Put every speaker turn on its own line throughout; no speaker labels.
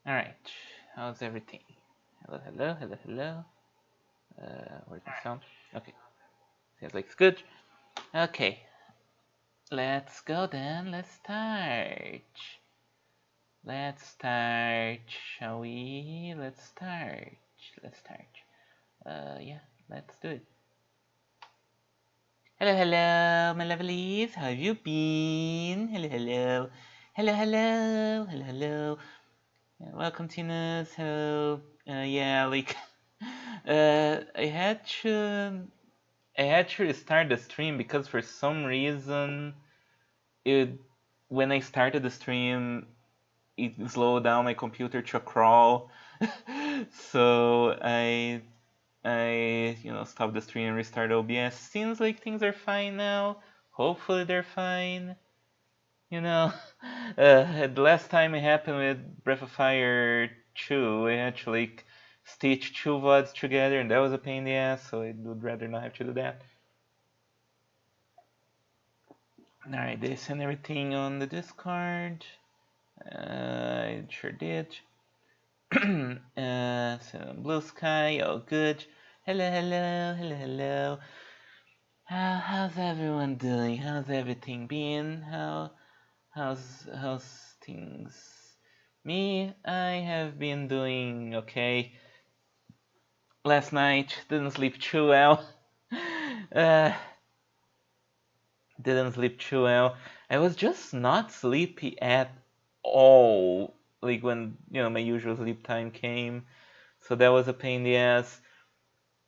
Alright, how's everything? Hello, hello, hello, hello. Where's my sound? Okay, seems like it's good. Okay, let's go then. Let's start. Let's start, shall we? Let's start. Let's start. Yeah, let's do it. Hello, hello, my lovelies. How have you been? Hello, hello. Hello, hello. Hello, hello. Welcome, Tinas. Hello. Yeah, like, I had to restart the stream because for some reason it when I started the stream it slowed down my computer to crawl. So I stopped the stream and restarted OBS. Seems like things are fine now. Hopefully they're fine. You know, the last time it happened with Breath of Fire 2, I had to like stitch two VODs together, and that was a pain in the ass. So I would rather not have to do that. Alright, they sent everything on the Discord. I sure did. So Blue Sky, all good. Hello, hello, hello, hello. How's everyone doing? How's everything been? How's things? Me, I have been doing okay. Last night didn't sleep too well. uh, didn't sleep too well. I was just not sleepy at all. Like when my usual sleep time came, so that was a pain in the ass.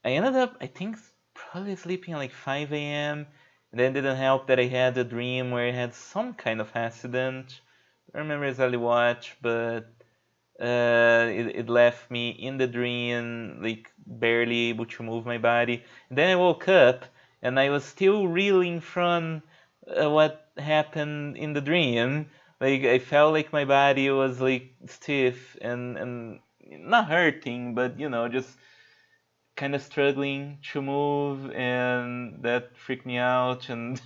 I ended up, I think, probably sleeping at like 5 a.m. And then it didn't help that I had a dream where I had some kind of accident. I don't remember exactly what, but it left me in the dream, like barely able to move my body. And then I woke up and I was still reeling from what happened in the dream. Like I felt like my body was like stiff and not hurting, but just kind of struggling to move, and that freaked me out and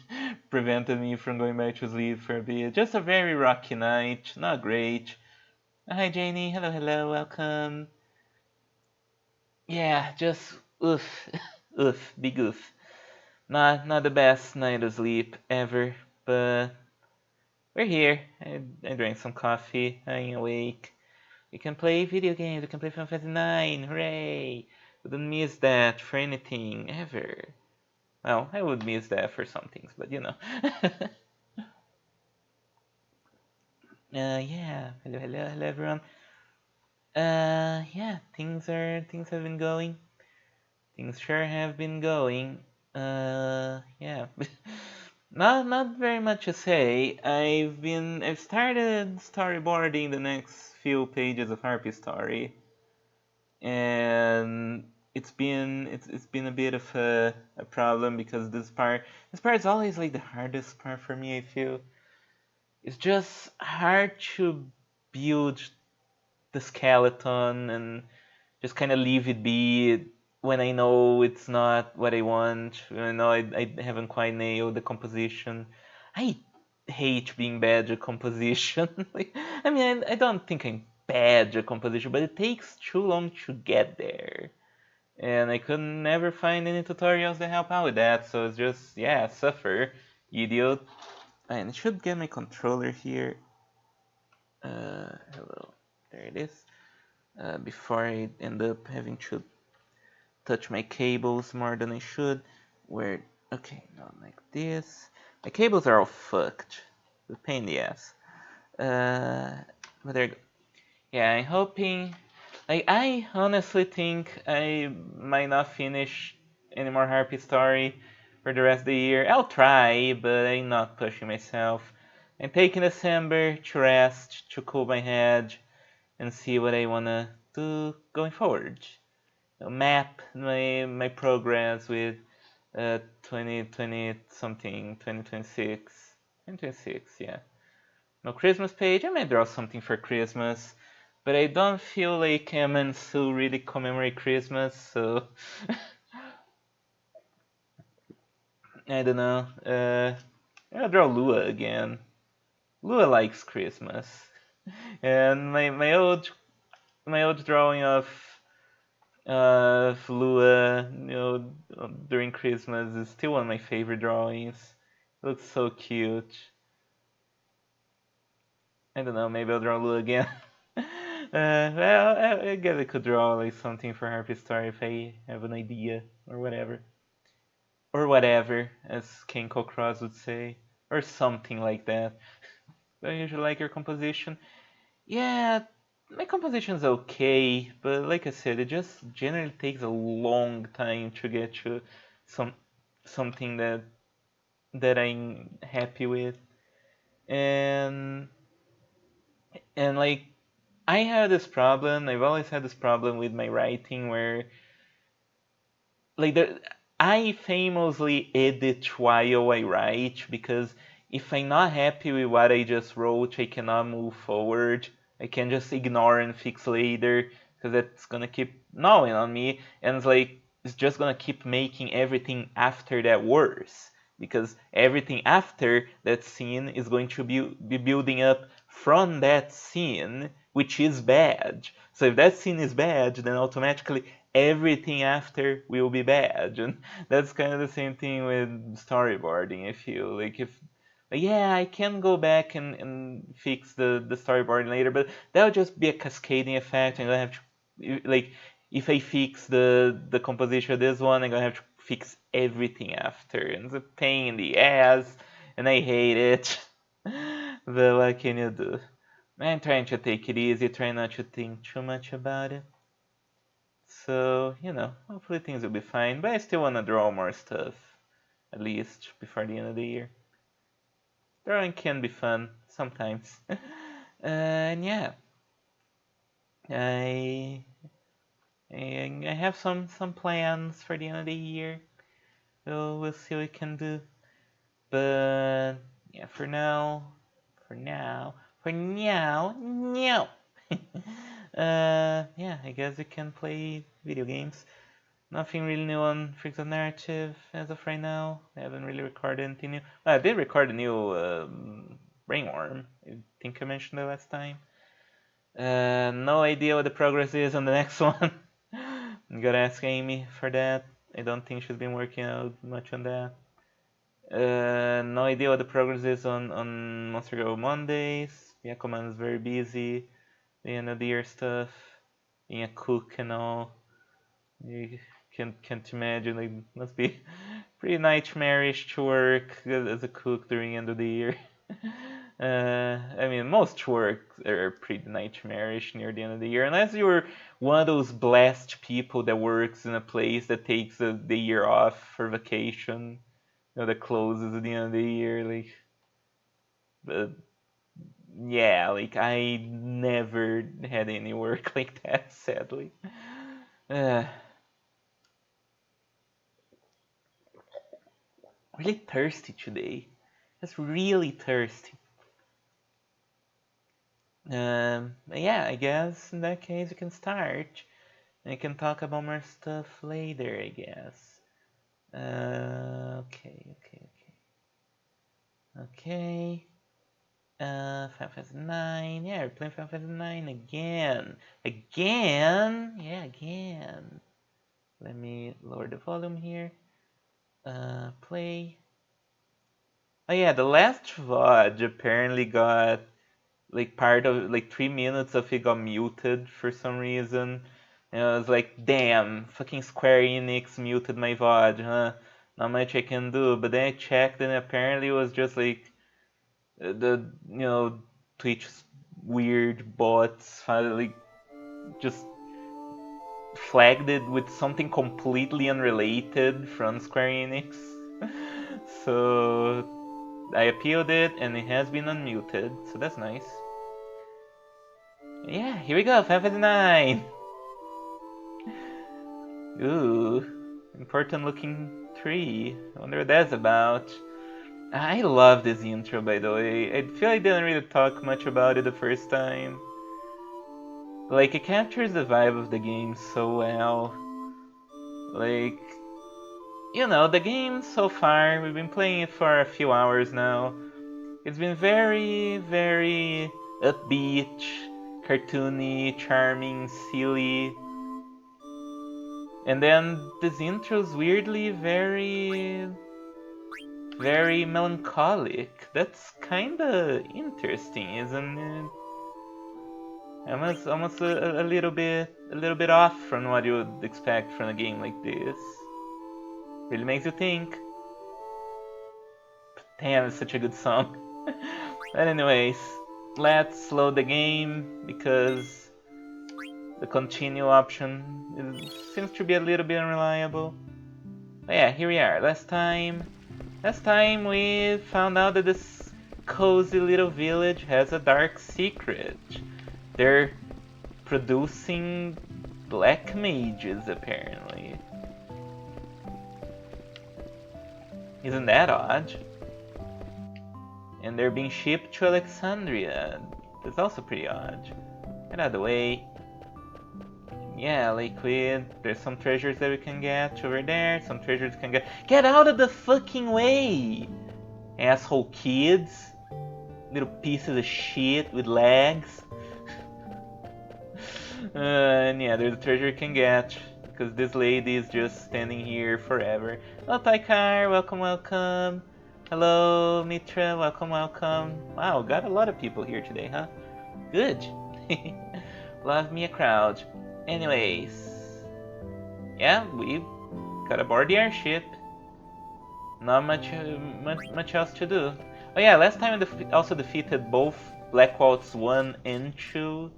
prevented me from going back to sleep for a bit. Just a very rocky night, not great. Hi, Janie. Hello, hello. Welcome. Yeah, just oof, oof, big oof. Not the best night of sleep ever, but we're here. I drank some coffee. I'm awake. We can play video games. We can play Final Fantasy 9. Hooray! Wouldn't miss that for anything ever. Well, I would miss that for some things, but yeah. Hello, hello, hello, everyone. Yeah. Things have been going. Things sure have been going. Yeah. Not very much to say. I've started storyboarding the next few pages of Harpy Story, and it's been a bit of a problem because this part is always like the hardest part for me. I feel it's just hard to build the skeleton and just kind of leave it be when I know it's not what I want. When I know I haven't quite nailed the composition. I hate being bad at composition. Like, I mean, I don't think I'm bad at composition, but it takes too long to get there. And I could never find any tutorials that help out with that, so it's just, yeah, suffer, idiot. And I should get my controller here. Hello, there it is. Before I end up having to touch my cables more than I should. Where, okay, not like this. My cables are all fucked. The pain in the ass. But there, yeah, I'm hoping. Like, I honestly think I might not finish any more Harpy Story for the rest of the year. I'll try, but I'm not pushing myself. I'm taking December to rest, to cool my head, and see what I wanna do going forward. Map my progress with 2020 something 2026 2026, yeah. No Christmas page. I might draw something for Christmas, but I don't feel like Emmons will really commemorate Christmas, so I don't know. I'll draw Lua again. Lua likes Christmas, and my old my old drawing of Lua, during Christmas is still one of my favorite drawings. It looks so cute. I don't know, maybe I'll draw Lua again. Well, I guess I could draw like something for Harpy Star if I have an idea or whatever. Or whatever, as Kenko Cross would say. Or something like that. I usually like your composition. Yeah, my composition's okay, but like I said, it just generally takes a long time to get to some something that I'm happy with. And like I have this problem, I've always had this problem with my writing where like I famously edit while I write because if I'm not happy with what I just wrote, I cannot move forward. I can just ignore and fix later because that's gonna keep gnawing on me, and it's just gonna keep making everything after that worse because everything after that scene is going to be building up from that scene, which is bad. So if that scene is bad, then automatically everything after will be bad. And that's kind of the same thing with storyboarding, I feel. Like, yeah, I can go back and fix the storyboarding later, but that'll just be a cascading effect. I'm gonna have to, like, if I fix the composition of this one, I'm gonna have to fix everything after. And it's a pain in the ass, and I hate it. But what can you do? I'm trying to take it easy, trying not to think too much about it. So, hopefully things will be fine. But I still want to draw more stuff, at least before the end of the year. Drawing can be fun sometimes. And yeah, I, I have some plans for the end of the year. So we'll see what we can do. But yeah, for now, no. Yeah, I guess we can play video games. Nothing really new on Freaks of Narrative as of right now. I haven't really recorded anything new. Well, I did record a new Brainworm. I think I mentioned that last time. No idea what the progress is on the next one. I'm gonna ask Amy for that. I don't think she's been working out much on that. No idea what the progress is on Monster Go Mondays. Yakuman is very busy. The end of the year stuff. Being a cook and all. You can't imagine. Like, must be pretty nightmarish to work as a cook during the end of the year. I mean, most work are pretty nightmarish near the end of the year, unless you're one of those blessed people that works in a place that takes the year off for vacation, that closes at the end of the year. Like, but yeah, like I never had any work like that, sadly. Uh, really thirsty today. Just really thirsty. Yeah, I guess in that case we can start. And we can talk about more stuff later, I guess. Okay. Final Fantasy 9. Yeah, we're playing Final Fantasy 9 again. Again? Yeah, again. Let me lower the volume here. Play. Oh yeah, the last VOD apparently got like part of like 3 minutes of it got muted for some reason. And I was like, damn, fucking Square Enix muted my VOD, huh? Not much I can do. But then I checked and apparently it was just like the Twitch weird bots finally just flagged it with something completely unrelated from Square Enix. So I appealed it and it has been unmuted, so that's nice. Yeah, here we go, 559! Ooh, important looking tree. I wonder what that's about. I love this intro, by the way. I feel I didn't really talk much about it the first time. Like, it captures the vibe of the game so well. Like, the game so far, we've been playing it for a few hours now. It's been very, very upbeat, cartoony, charming, silly. And then this intro's weirdly very melancholic. That's kinda interesting, isn't it? Almost a little bit off from what you would expect from a game like this. Really makes you think. Damn, it's such a good song. But anyways, let's load the game because the continue option seems to be a little bit unreliable. But yeah, here we are. Last time we found out that this cozy little village has a dark secret. They're producing black mages, apparently. Isn't that odd? And they're being shipped to Alexandria. That's also pretty odd. Get out of the way. Yeah, Liquid. There's some treasures that we can get over there. Some treasures we can get. Get out of the fucking way! Asshole kids. Little pieces of shit with legs. And yeah, there's a treasure you can get. Because this lady is just standing here forever. Hello, Taikar. Welcome, welcome. Hello, Mitra. Welcome, welcome. Wow, got a lot of people here today, huh? Good. Love me a crowd. Anyways. Yeah, we got aboard the airship. Not much else to do. Oh yeah, last time we also defeated both Black Waltz 1 and 2,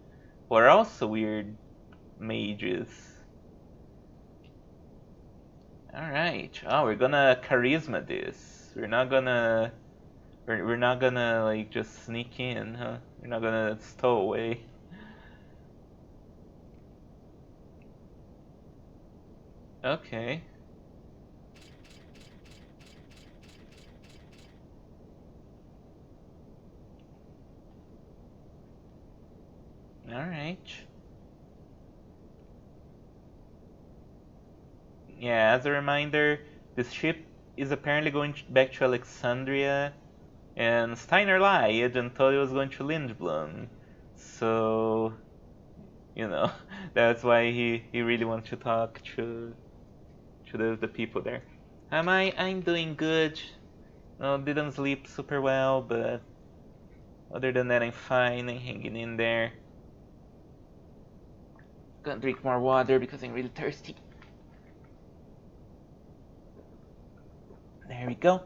who are also weird mages. Alright. Oh, we're gonna charisma this. We're not gonna like just sneak in, huh? We're not gonna stow away. Okay. Alright. Yeah, as a reminder, this ship is apparently going back to Alexandria, and Steiner lied and thought it was going to Lindblum. So, you know, that's why he really wants to talk to the people there. I'm doing good. No, didn't sleep super well, but other than that, I'm fine. I'm hanging in there. Gonna drink more water because I'm really thirsty. There we go.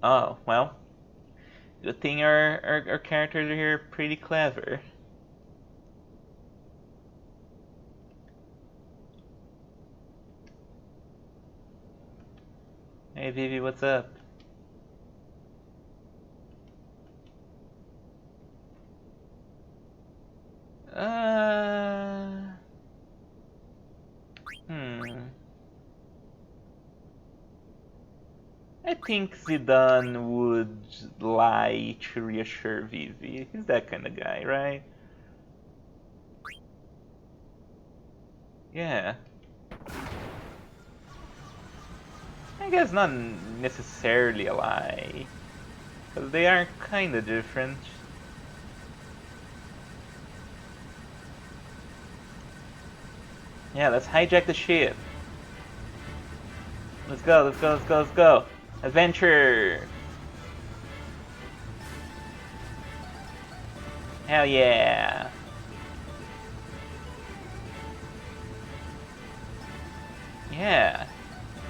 Oh, well. Good thing our characters are here pretty clever. Hey Vivi, what's up? I think Zidane would lie to reassure Vivi. He's that kind of guy, right? Yeah. I guess not necessarily a lie. Because they are kinda different. Yeah, let's hijack the ship. Let's go, let's go, let's go, let's go. Adventure! Hell yeah! Yeah!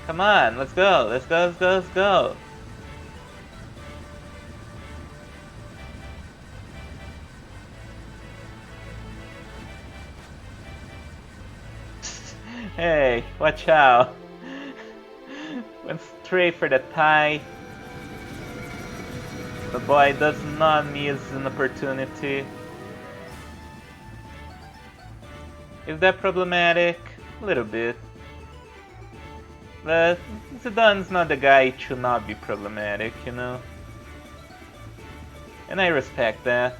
Come on, let's go, let's go, let's go, let's go! Hey, watch out! Went straight for the tie. The boy does not miss an opportunity. Is that problematic? A little bit. But Zidane's not the guy to not be problematic, you know? And I respect that.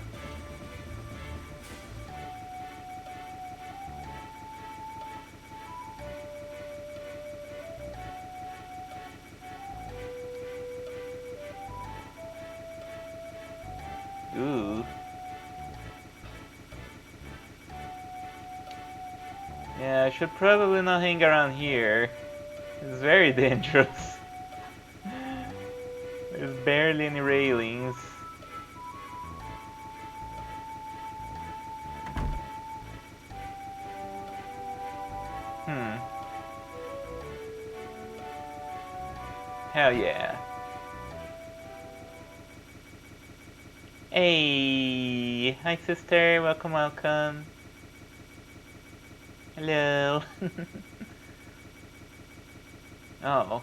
should probably not hang around here. It's very dangerous. There's barely any railings. Hell yeah. Hey! Hi sister, welcome, welcome. Hello. Oh.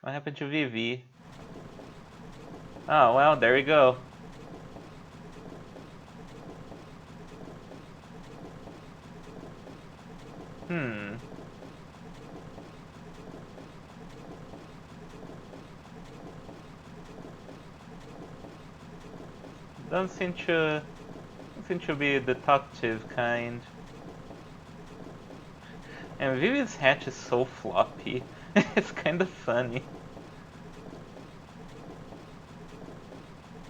What happened to Vivi? Oh, well, there we go. Don't seem to be the talkative kind. And Vivi's hatch is so floppy. It's kind of funny.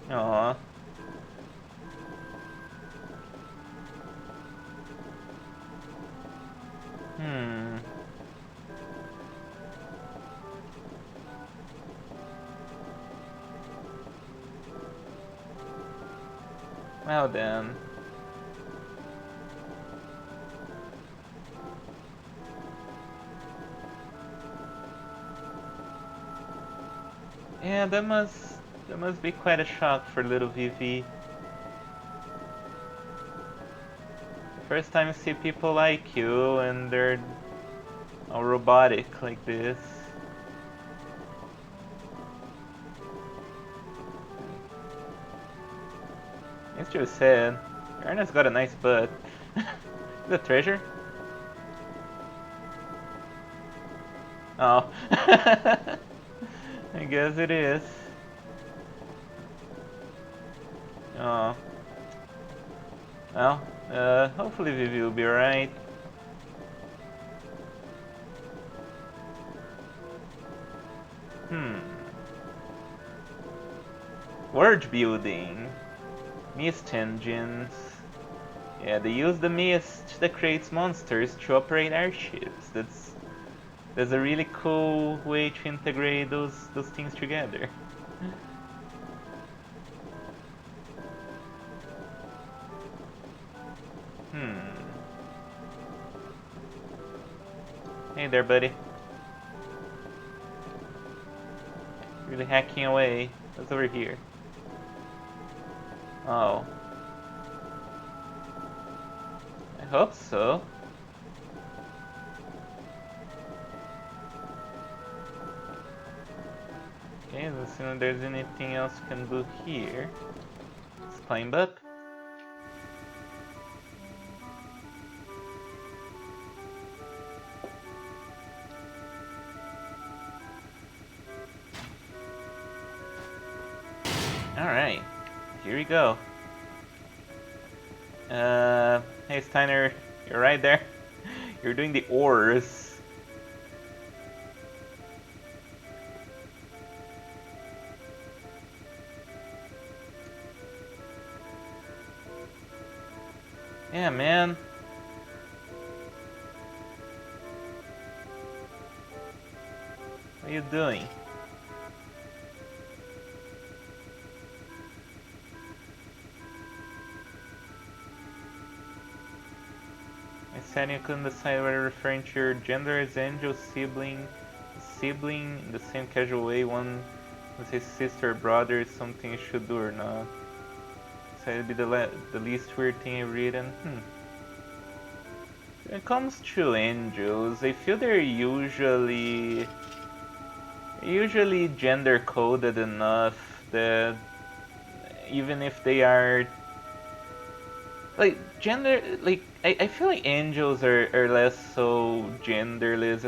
Aww. Well then. Yeah, that must be quite a shock for little Vivi. First time you see people like you and they're all robotic like this. It's just sad. Ernest got a nice butt. Is that treasure? Oh. I guess it is. Oh. Well, hopefully Vivi will be alright. Word building. Mist engines. Yeah, they use the mist that creates monsters to operate airships. That's a really cool way to integrate those things together. Hey there, buddy. Really hacking away. What's over here? Oh. I hope so. Okay, let's see if there's anything else we can do here. Let's climb up. Alright, here we go. Hey Steiner, you're right there. You're doing the oars. Yeah, man. What are you doing? I said you couldn't decide whether referring to your gender as angel, sibling in the same casual way one with his sister or brother is something you should do or not. So it'd be the least weird thing I've written. When it comes to angels, I feel they're usually gender coded enough that even if they are like gender, like I feel like angels are less so genderless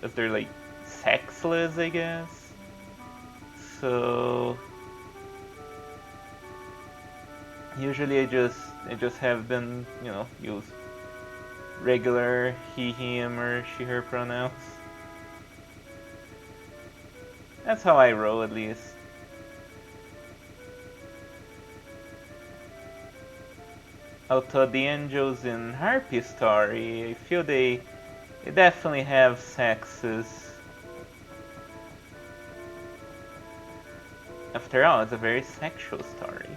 as they're like sexless, I guess. So usually I just have them, use regular he, him, or she, her pronouns. That's how I roll, at least. Although the angels in Harpy story, I feel they definitely have sexes. After all, it's a very sexual story.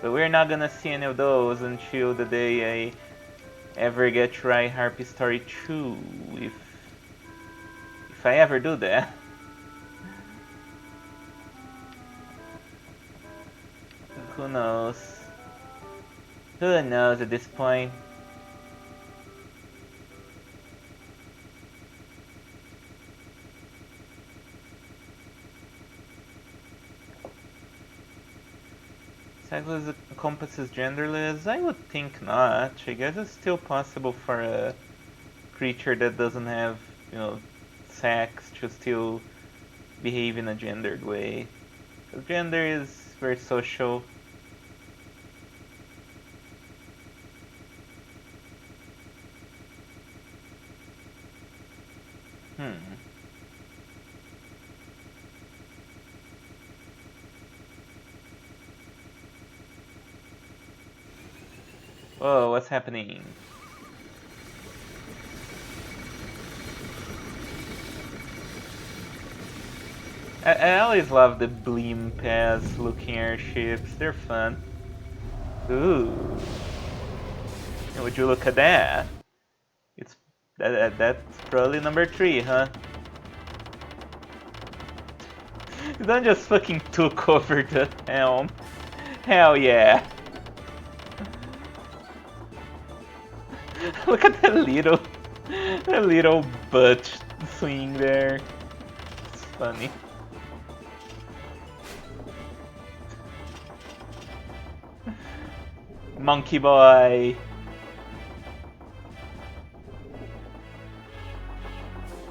But we're not gonna see any of those until the day I ever get to write Harpy Story 2, if I ever do that. Who knows? Who knows at this point? Sexless encompasses genderless? I would think not. I guess it's still possible for a creature that doesn't have, sex to still behave in a gendered way. Because gender is very social. Whoa, what's happening? I always love the Bleem Pass looking airships, they're fun. Ooh. Would you look at that? That's probably number 3, huh? You don't just fucking took over the helm. Hell yeah. Look at that little butt swing there. It's funny. Monkey boy.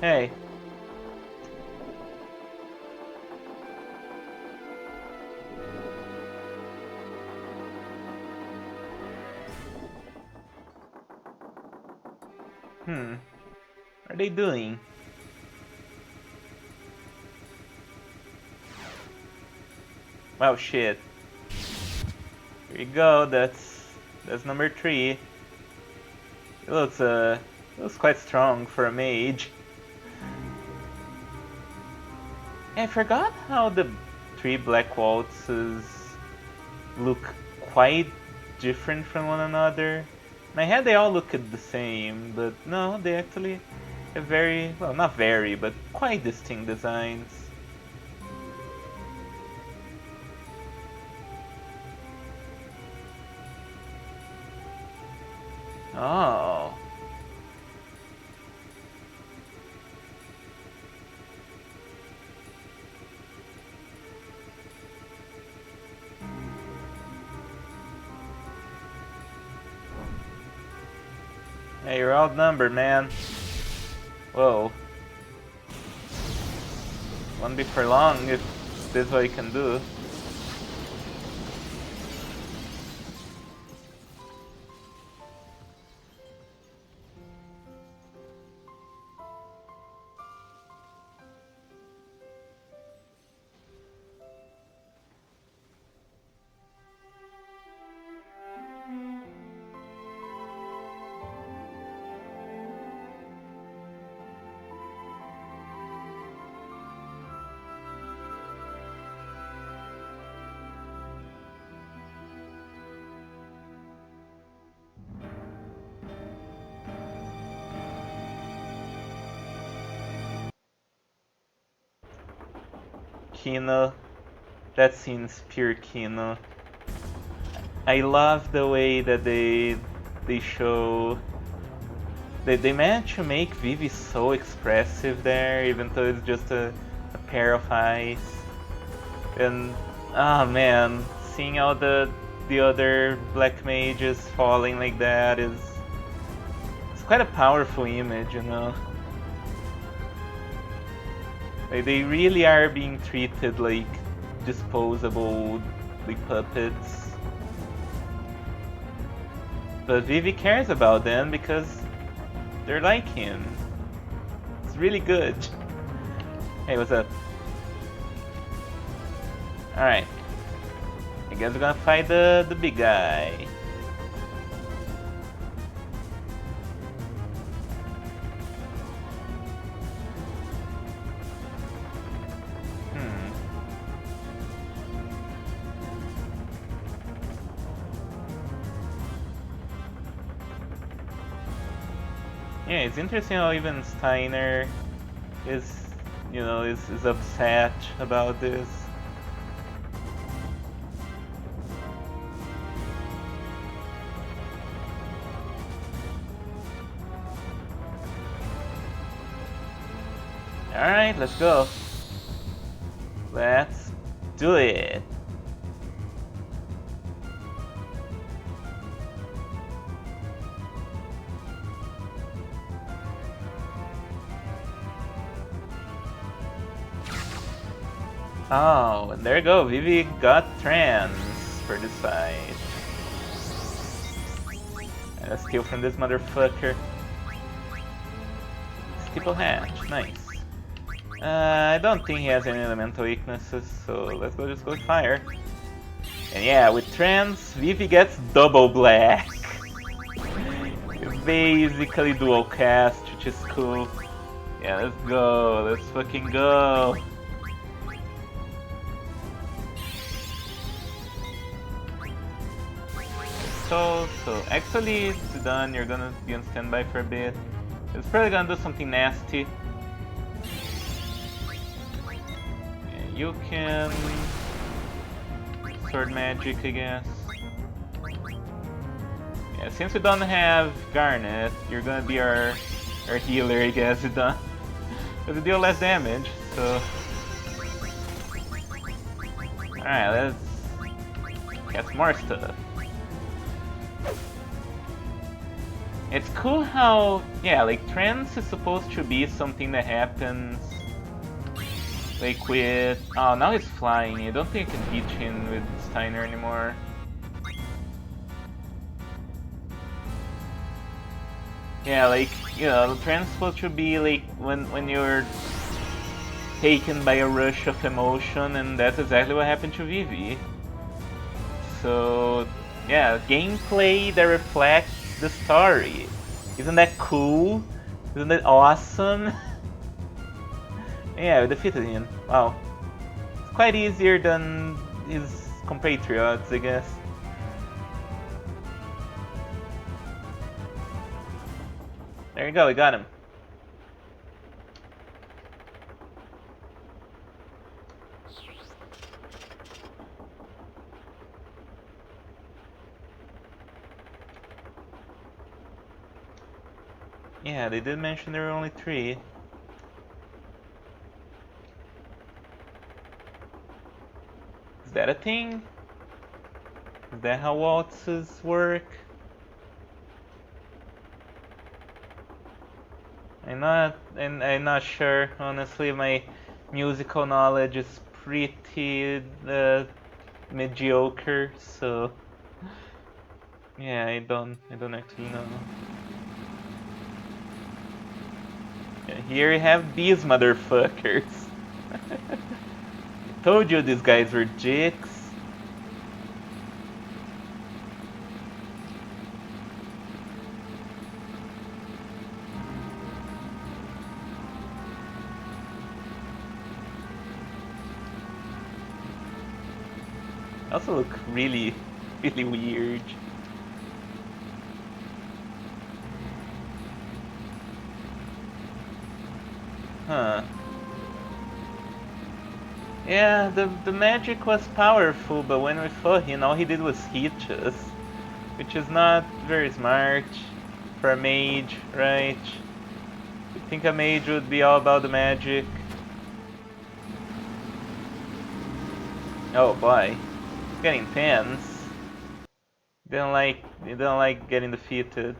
Hey. What are they doing? Wow, shit. Here you go, that's number 3. It looks quite strong for a mage. I forgot how the 3 Black Waltzes look quite different from one another. In my head they all look the same, but no, they actually have very, well, not very, but quite distinct designs. Oh. Hey, you're outnumbered, man. Whoa. Won't be for long if this is what you can do. Kino. That scene's pure Kino. I love the way that they show. They managed to make Vivi so expressive there, even though it's just a pair of eyes. And oh man, seeing all the other black mages falling like that it's quite a powerful image, you know. Like, they really are being treated like disposable, like puppets. But Vivi cares about them because they're like him. It's really good. Hey, what's up? Alright. I guess we're gonna fight the big guy. Yeah, it's interesting how even Steiner is, is upset about this. Alright, let's go. Let's do it. Oh, and there you go. Vivi got trans for this side. And a steal from this motherfucker. Steeple hatch, nice. I don't think he has any elemental weaknesses, so let's just go with fire. And yeah, with trans, Vivi gets double black. It's basically dual cast, which is cool. Yeah, let's go. Let's fucking go. So actually, it's done. You're gonna be on standby for a bit. It's probably gonna do something nasty. Yeah, you can sword magic, I guess. Yeah, since we don't have Garnet, you're gonna be our healer, I guess. You don't, because you deal less damage. So, all right, let's get some more stuff. It's cool how, yeah, like trance is supposed to be something that happens, like with, oh, now he's flying. I don't think I can hitch him with Steiner anymore. Yeah, like, the trance is supposed to be like when you're taken by a rush of emotion, and that's exactly what happened to Vivi. So, yeah, gameplay that reflects the story. Isn't that cool? Isn't that awesome? Yeah, we defeated him. Wow. It's quite easier than his compatriots, I guess. There you go, we got him. Yeah, they did mention there were only 3. Is that a thing? Is that how waltzes work? I'm not sure. Honestly, my musical knowledge is pretty mediocre, so yeah, I don't actually know. Yeah, here we have these motherfuckers. Told you these guys were jigs. Also look really, really weird. Huh. Yeah, the magic was powerful, but when we fought him, all he did was hit us. Which is not very smart for a mage, right? You think a mage would be all about the magic? Oh boy. It's getting tense. You don't like getting defeated.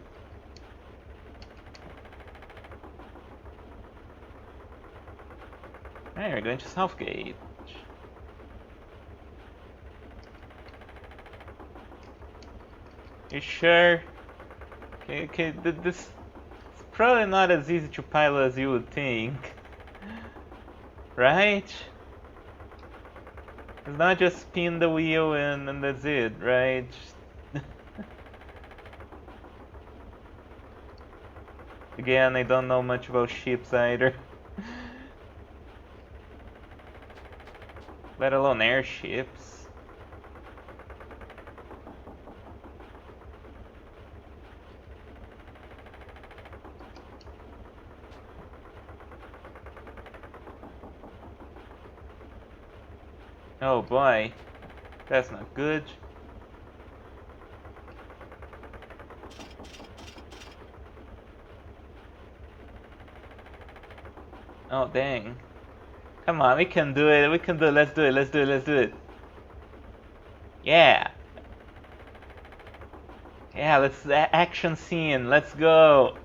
Alright, we're going to Southgate. You sure? Okay, this is probably not as easy to pilot as you would think. Right? It's not just spin the wheel and that's it, right? Again, I don't know much about ships either. Let alone airships. Oh boy, that's not good. Oh dang. Come on, we can do it, we can do it, let's do it, let's do it, let's do it. Yeah. Yeah, let's action scene, let's go.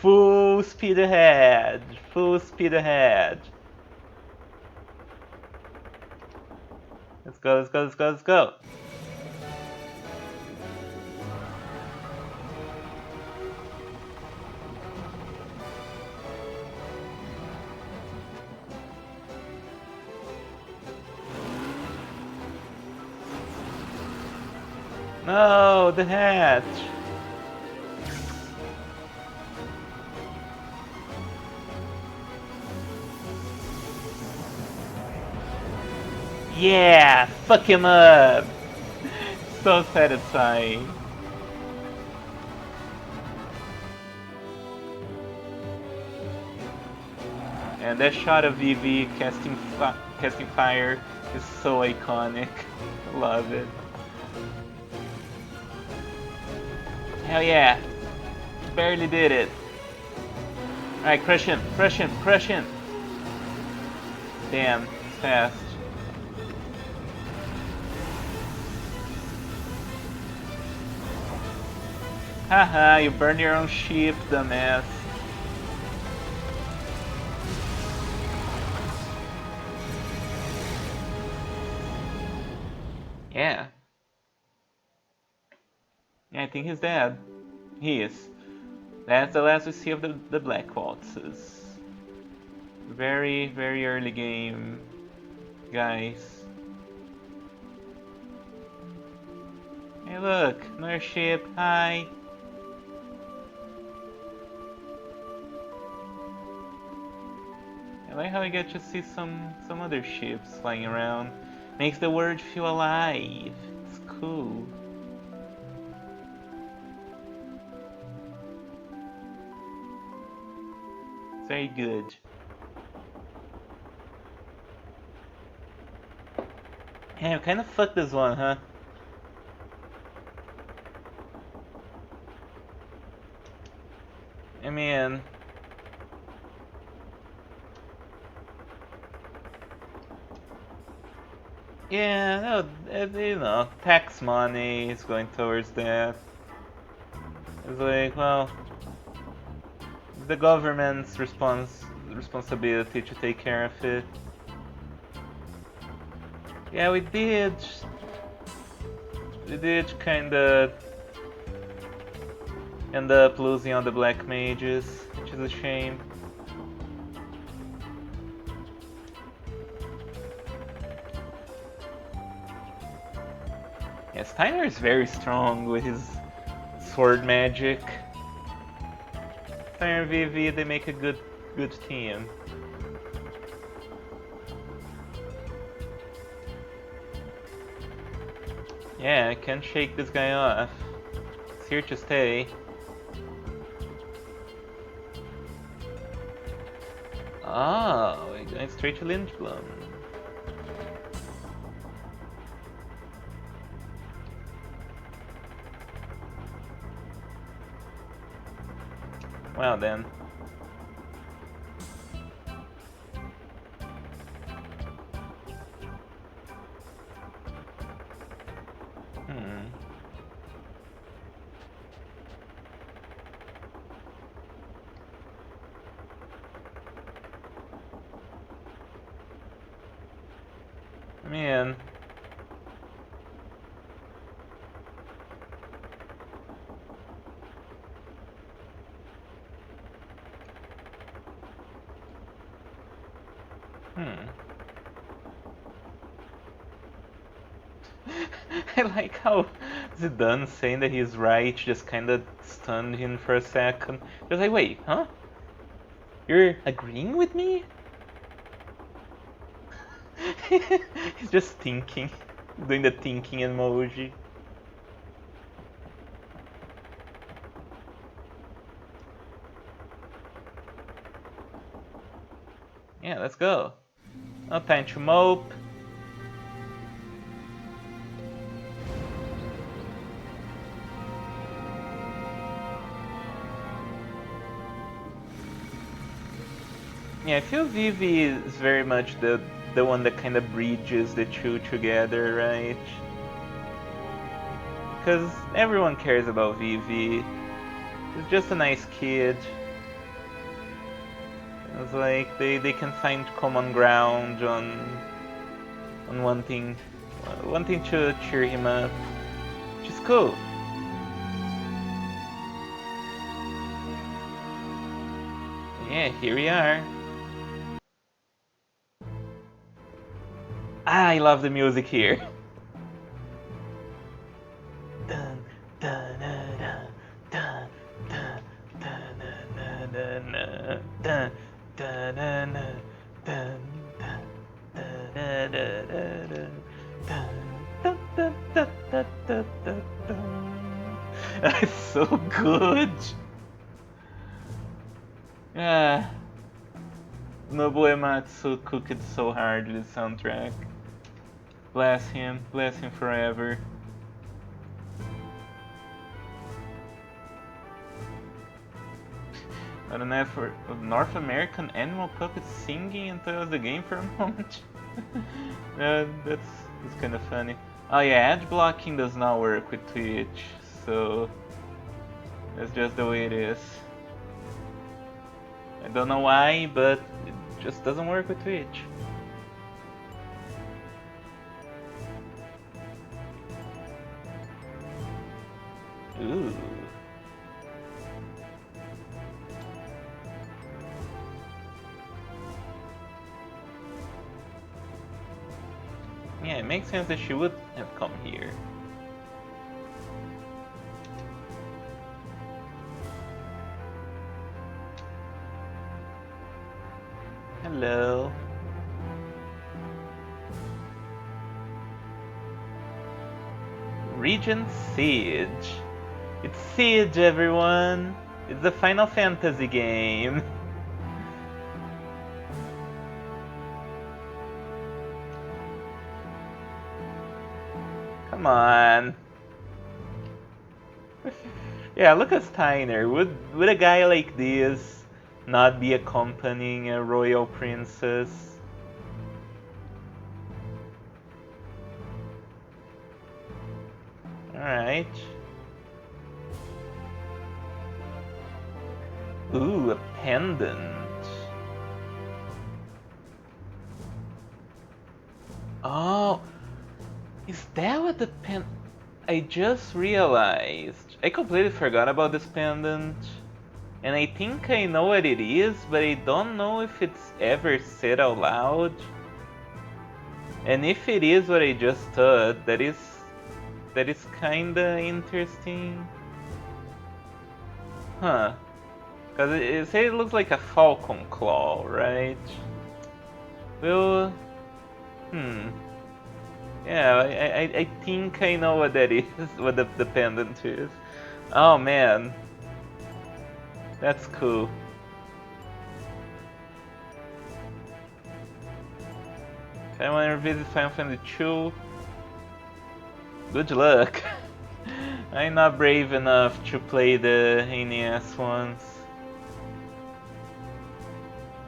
Full speed ahead, full speed ahead. Let's go, let's go, let's go, let's go. No, the hatch. Yeah, fuck him up. So satisfying. And that shot of Vivi casting fire is so iconic. Love it. Hell yeah. Barely did it. Alright, crush him, crush him, crush him. Damn, fast. Haha, you burned your own ship, dumbass. Yeah. Yeah, I think he's dead. He is. That's the last we see of the Black Waltzes. Very, very early game, guys. Hey look, another ship, hi! I like how we get to see some other ships flying around. Makes the world feel alive. It's cool. It's very good. Yeah, kind of fucked this one, huh? I mean... Yeah, no, you know, tax money is going towards that. It's like, well, the government's responsibility to take care of it. Yeah, we did kinda end up losing on the black mages, which is a shame. Yeah, Steiner is very strong with his sword magic. Steiner and Vivi, they make a good team. Yeah, I can't shake this guy off. It's here to stay. Oh, we're going straight to Lindblum. Well then. Man. I like how Zidane saying that he's right just kinda stunned him for a second. Just like, wait, huh? You're agreeing with me? He's just thinking. Doing the thinking emoji. Yeah, let's go. No time to mope. Yeah, I feel Vivi is very much the one that kind of bridges the two together, right? Because everyone cares about Vivi. She's just a nice kid. It's like they can find common ground on wanting to cheer him up. Which is cool. Yeah, here we are. I love the music here. Dun, dun, dun, dun, dun, dun, dun, dun, dun, dun, it's so good. Ah, Nobuo Ematsu cooked so hard with the soundtrack. Bless him forever. Not an effort of North American animal puppets singing until the game for a moment. That's kind of funny. Oh yeah, edge blocking does not work with Twitch, so that's just the way it is. I don't know why, but it just doesn't work with Twitch. Ooh. Yeah, it makes sense that she would have come here. Hello. Regent Siege. It's Siege, everyone. It's the Final Fantasy game. Come on. Yeah, look at Steiner. Would a guy like this not be accompanying a royal princess? Alright. Ooh, a pendant. Oh, is that what the I just realized. I completely forgot about this pendant. And I think I know what it is, but I don't know if it's ever said out loud. And if it is what I just thought, that is kinda interesting. Huh. Because it says it looks like a falcon claw, right? Well, yeah, I think I know what that is, what the pendant is. Oh man. That's cool. If I want to revisit Final Fantasy II, good luck. I'm not brave enough to play the NES ones.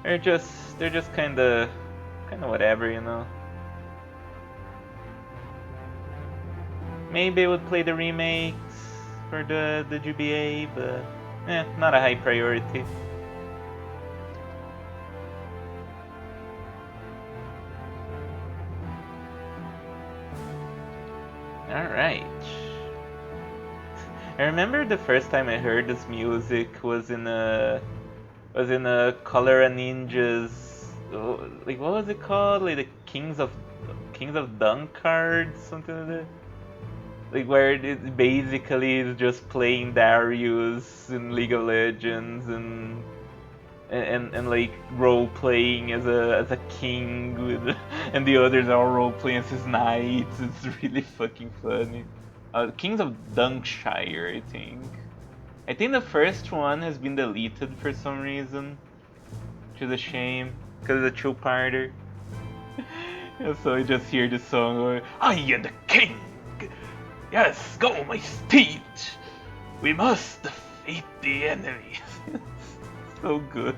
They're just kinda whatever, you know. Maybe I would play the remakes for the GBA, but not a high priority. Alright. I remember the first time I heard this music was in a Color and Ninjas, like what was it called? Like the Kings of Dunk cards, something like that. Like where it basically is just playing Darius in League of Legends and like role playing as a king with, and the others are role playing as knights. It's really fucking funny. Kings of Dunkshire, I think. I think the first one has been deleted for some reason, which is a shame because it's a two-parter. And so you just hear the song going, I am the king! Yes, go my steed! We must defeat the enemy! So good.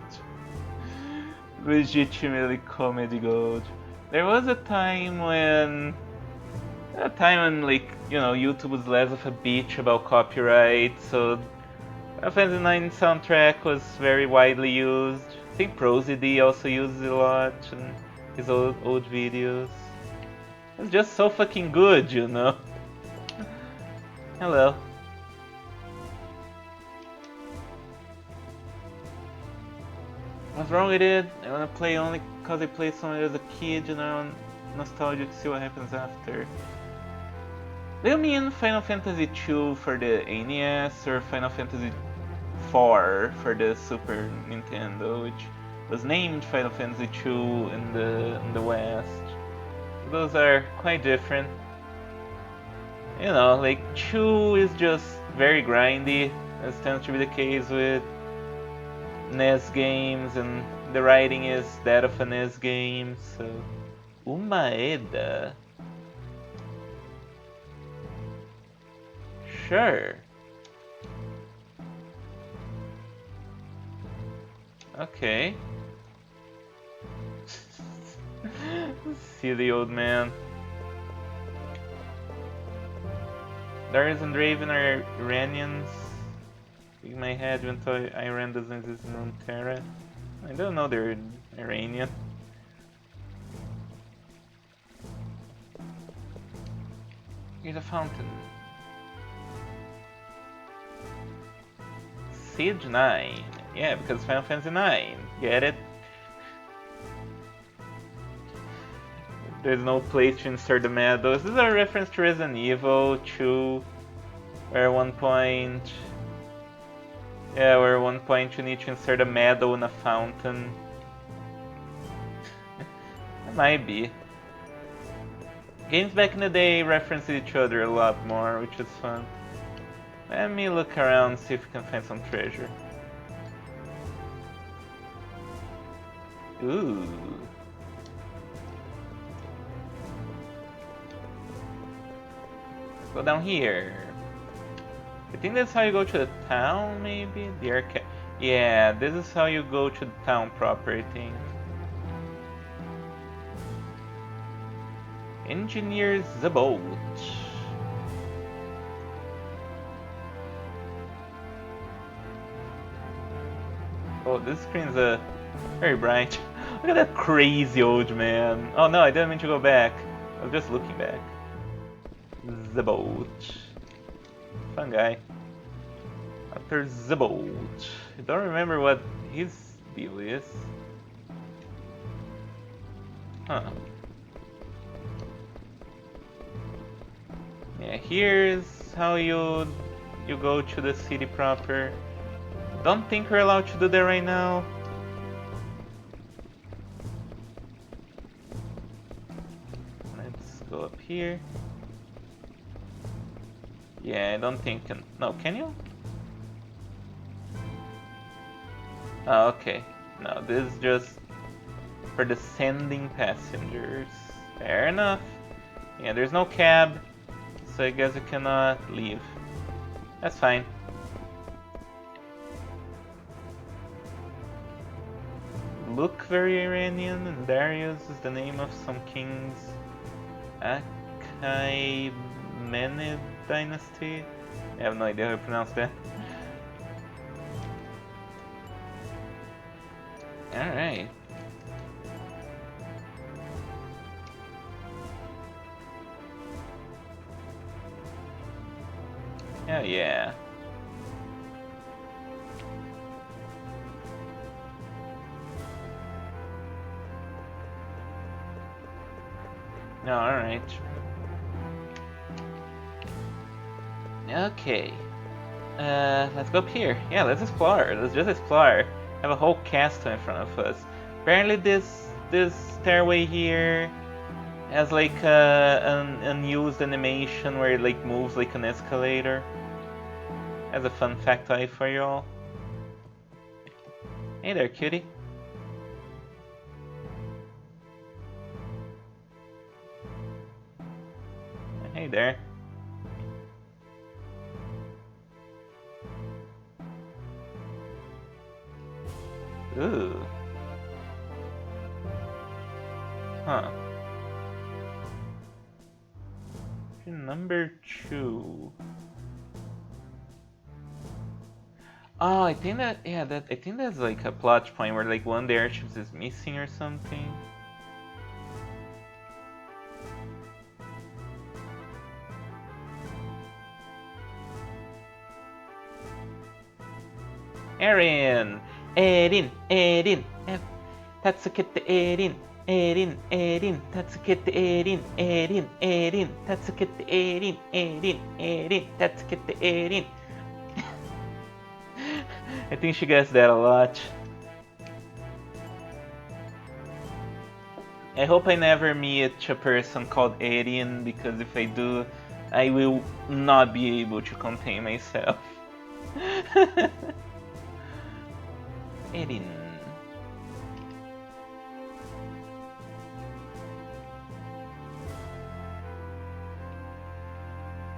Legitimately comedy gold. There was a time when like, you know, YouTube was less of a bitch about copyright, so Final Fantasy IX soundtrack was very widely used. I think ProZD also uses it a lot in his old videos. It's just so fucking good, you know? Hello. What's wrong with it? I wanna play only because I played so much as a kid and I'm nostalgic to see what happens after. Do you mean Final Fantasy II for the NES or Final Fantasy IV for the Super Nintendo, which was named Final Fantasy II in the West? Those are quite different. You know, like 2 is just very grindy, as tends to be the case with NES games, and the writing is that of a NES game, so... Umaeda. Sure. Okay. See the old man. Darius and Draven are Iranians. In my head, even though Iran doesn't exist in Runeterra. I don't know they're Iranian. Here's a fountain. Siege 9. Yeah, because Final Fantasy 9. Get it? There's no place to insert the medals. This is a reference to Resident Evil 2, where at one point... Yeah, where at one point you need to insert a medal in a fountain. It might be. Games back in the day referenced each other a lot more, which is fun. Let me look around, see if we can find some treasure. Ooh. Go down here. I think that's how you go to the town, maybe? The arcade. Yeah, this is how you go to the town proper, I think. Engineers the boat. Oh, this screen's very bright. Look at that crazy old man. Oh no, I didn't mean to go back. I was just looking back. The boat. Fun guy. After the boat. I don't remember what his deal is. Huh. Yeah, here's how you go to the city proper. Don't think we're allowed to do that right now. Let's go up here. Yeah, I don't think... No, can you? Oh, okay. No, this is just for descending passengers. Fair enough. Yeah, there's no cab, so I guess I cannot leave. That's fine. Look very Iranian, and Darius is the name of some kings. Achaemenid dynasty? I have no idea how to pronounce that. Alright. Oh yeah. No, alright. Okay. Let's go up here. Yeah, let's explore. Let's just explore. Have a whole castle in front of us. Apparently this stairway here has like an unused animation where it like moves like an escalator. As a fun factoid for you all. Hey there, cutie. Ooh. Huh. Number 2. Oh, I think that, yeah, I think that's like a plot point where like one of the airships is missing or something. Erin! Erin! Erin! Tatsukete Erin! Erin! Erin! Tatsukete Erin! Erin! Erin! Tatsukete Erin! Erin! Erin! Tatsukete Erin! I think she gets that a lot. I hope I never meet a person called Erin, because if I do, I will not be able to contain myself. Erin.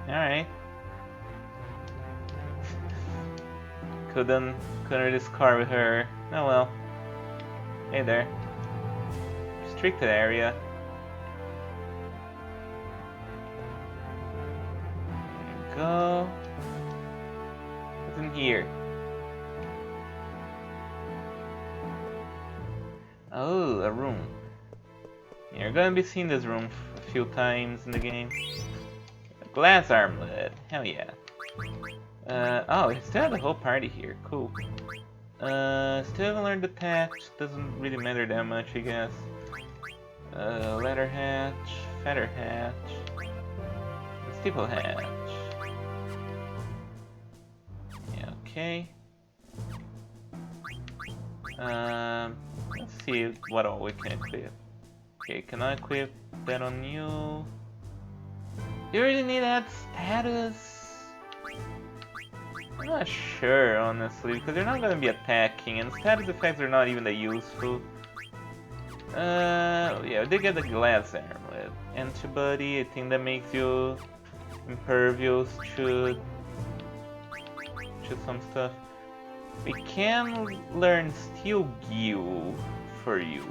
Alright. Couldn't really scar with her. Oh well. Hey there. Restricted area. There you go. What's in here? Oh, a room. You're gonna be seeing this room a few times in the game. A glass armlet. Hell yeah. Oh, we still have the whole party here. Cool. Still haven't learned the patch. Doesn't really matter that much, I guess. Ladder hatch, feather hatch, steeple hatch. Yeah, okay. Let's see what all we can equip. Okay, can I equip that on you? You really need that status? I'm not sure, honestly, because they're not going to be attacking, and status effects are not even that useful. Yeah, they get the glass armlet. Antibody, I think that makes you impervious to some stuff. We can learn Steel Gill for you.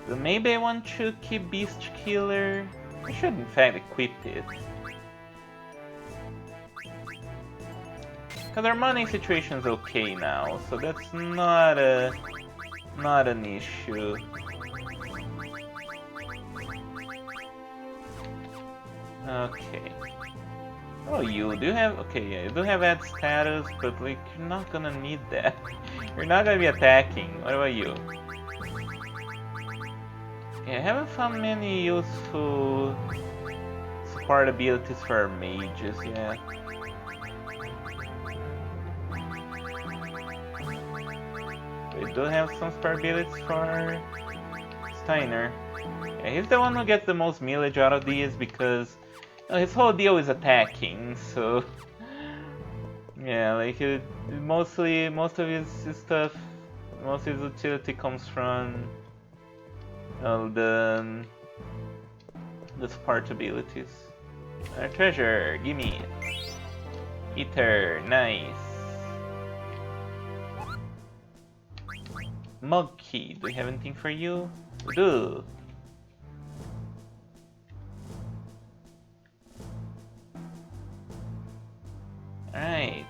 So maybe I want to keep Beast Killer. I should in fact equip it. Because our money situation is okay now, so that's not an issue. Okay. Oh, you do have, okay, yeah, you do have that status, but like, you're not gonna need that. You're not gonna be attacking. What about you? Yeah, I haven't found many useful support abilities for our mages yet. We do have some spare abilities for Steiner. Yeah, he's the one who gets the most millage out of these because his whole deal is attacking, so yeah, like most of his stuff, most of his utility comes from the support abilities. Treasure, gimme. Ether, nice. Mug key, do we have anything for you? We do. Alright.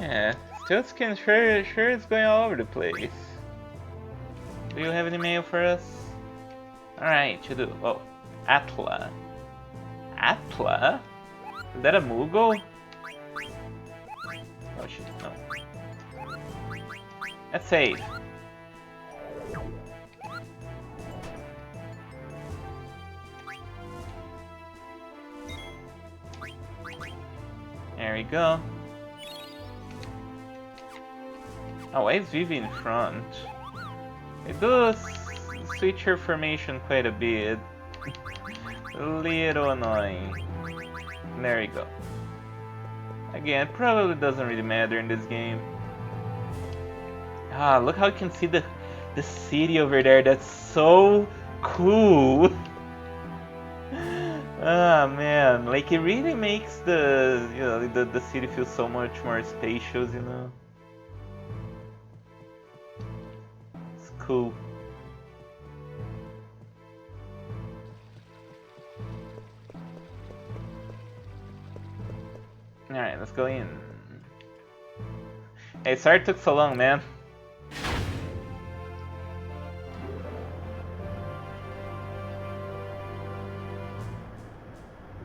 Yeah, Stiltskin sure is going all over the place. Do you have any mail for us? Alright, you do. Oh, Atla. Atla? Is that a Moogle? Oh shit, no. Let's save. There we go. Oh, why is Vivi in front? It does switch her formation quite a bit. A little annoying. There we go. Again, it probably doesn't really matter in this game. Ah, look how you can see the the city over there. That's so cool. Ah man, like it really makes the the city feel so much more spacious, you know. It's cool. Alright, let's go in. Hey, sorry it took so long, man.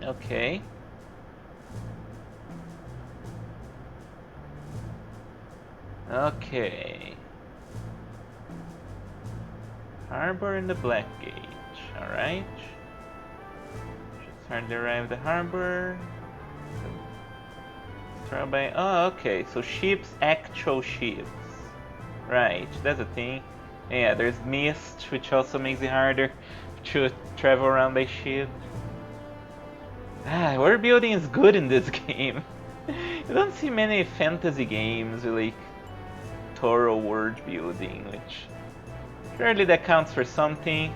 Okay. Okay. Harbor in the Black Gate. Alright. Just hardly arrived at the harbor. Oh, okay. So ships, actual ships. Right, that's a thing. Yeah, there's mist, which also makes it harder to travel around by ship. Ah, world building is good in this game. You don't see many fantasy games with like thorough world building, which surely that counts for something.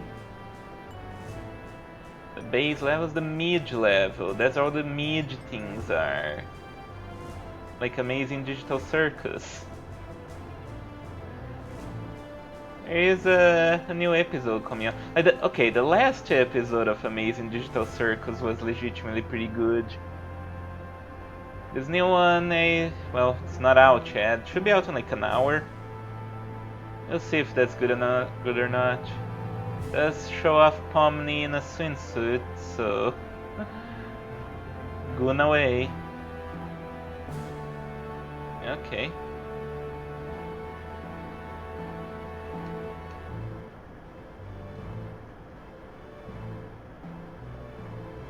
The base level is the mid level. That's all the mid things are. Like Amazing Digital Circus. There is a new episode coming out. Okay, the last episode of Amazing Digital Circus was legitimately pretty good. This new one, well, it's not out yet. It should be out in like an hour. We'll see if that's good or not. Does show off Pomni in a swimsuit, so goon away. Okay.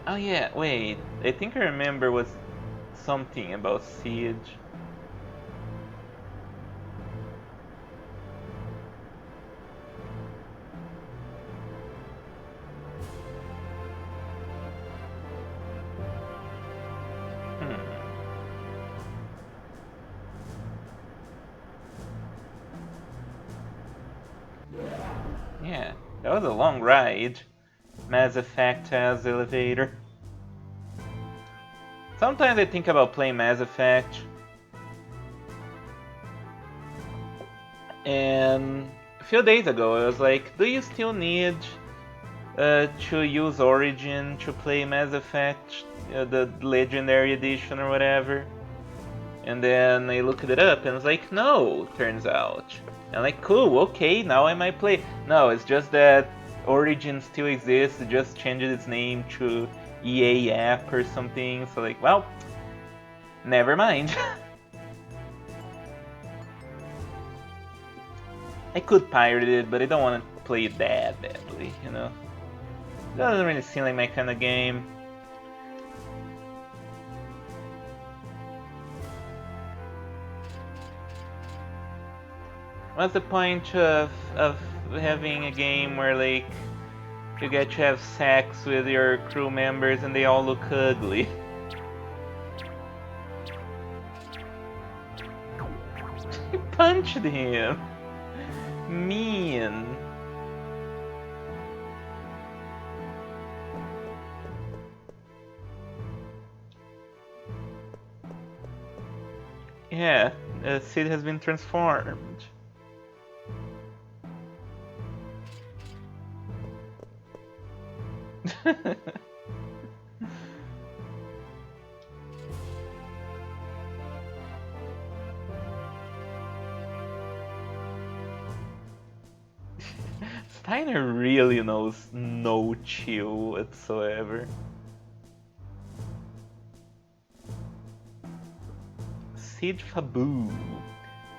Oh yeah, wait. I think I remember was something about Siege. Yeah, that was a long ride. Mass Effect has elevator. Sometimes I think about playing Mass Effect. And a few days ago I was like, do you still need to use Origin to play Mass Effect, the Legendary Edition or whatever? And then I looked it up and I was like, no, turns out. And I'm like, cool, okay, now I might play. No, it's just that Origin still exists, it just changed its name to EA app or something. So like, well, never mind. I could pirate it, but I don't want to play it that badly, you know? It doesn't really seem like my kind of game. What's the point of having a game where like you get to have sex with your crew members and they all look ugly? He punched him. Mean. Yeah, Sid has been transformed. Steiner really knows no chill whatsoever. Siege Fabu.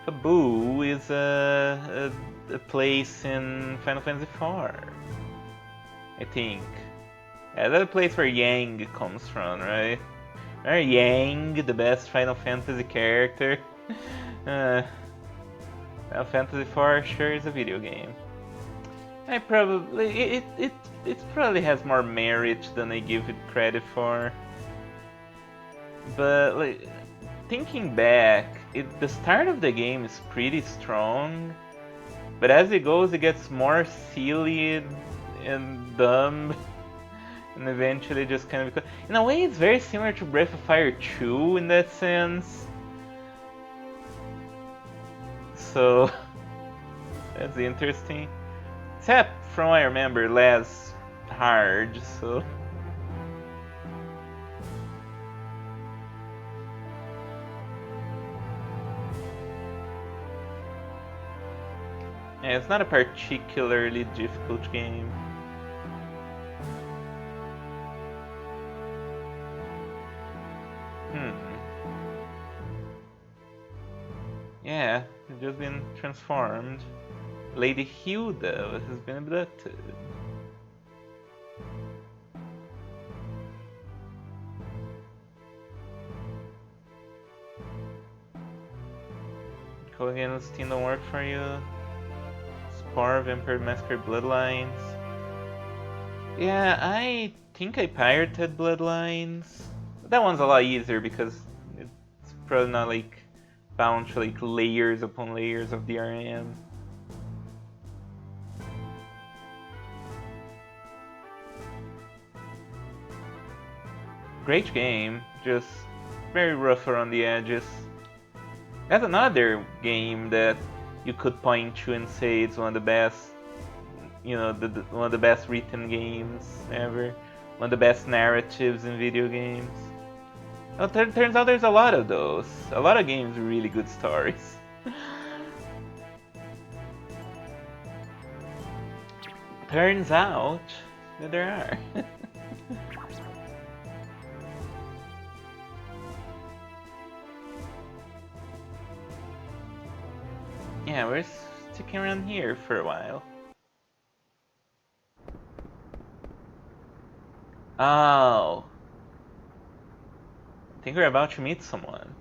Fabu is a place in Final Fantasy IV, I think. Yeah, that's the place where Yang comes from, right? Right, Yang, the best Final Fantasy character. Final Fantasy IV sure is a video game. I probably it probably has more merit than I give it credit for. But like, thinking back, the start of the game is pretty strong, But as it goes, it gets more silly and dumb, and eventually just kind of becomes... In a way, it's very similar to Breath of Fire 2 in that sense. So that's interesting. Except, from what I remember, less hard, so... Yeah, it's not a particularly difficult game. Yeah, it's just been transformed. Lady Hilda has been abducted. Colgan's team don't work for you. Spore, Vampire Massacre, Bloodlines. Yeah, I think I pirated Bloodlines. That one's a lot easier because it's probably not like bound to like layers upon layers of DRM. Great game, just very rough around the edges. That's another game that you could point to and say it's one of the best, you know, one of the best written games ever, one of the best narratives in video games. Well, turns out there's a lot of those. A lot of games with really good stories. Turns out that there are. Yeah, we're sticking around here for a while. Oh. I think we're about to meet someone.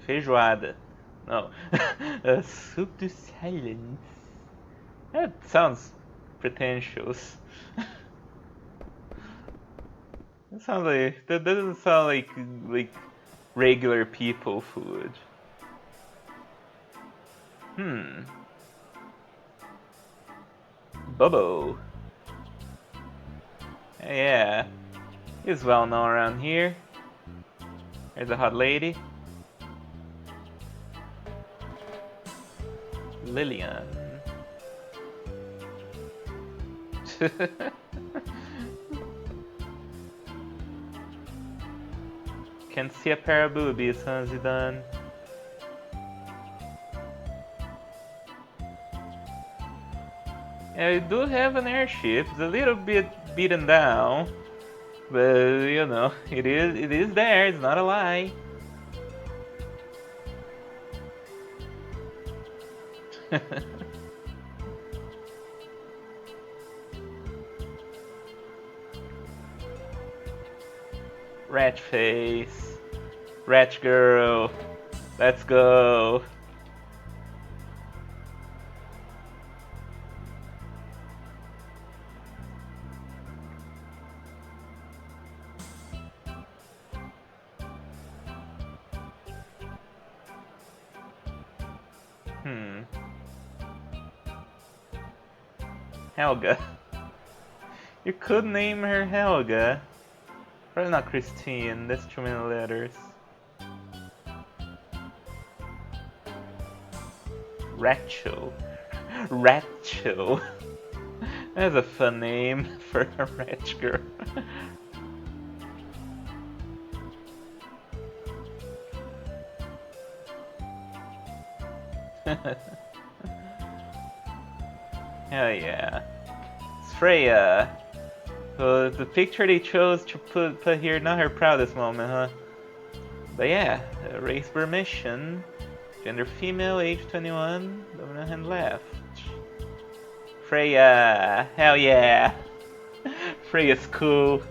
Feijoada. No. A soup to silence. That sounds pretentious. That sounds like that doesn't sound like regular people food. Bobo. Yeah. He's well known around here. There's a hot lady. Lillian. Can see a pair of boobies, huh, Zidane? Yeah, we do have an airship. It's a little bit beaten down, but you know, it is there. It's not a lie. Rat face, rat girl, let's go. Helga. You could name her Helga. Probably not Christine, that's too many letters. Rachel. Rachel. That's a fun name for a rat girl. Hell yeah. It's Freya. So the picture they chose to put here, not her proudest moment, huh? But yeah, race permission, gender female, age 21, dominant hand left. Freya, hell yeah! Freya's cool.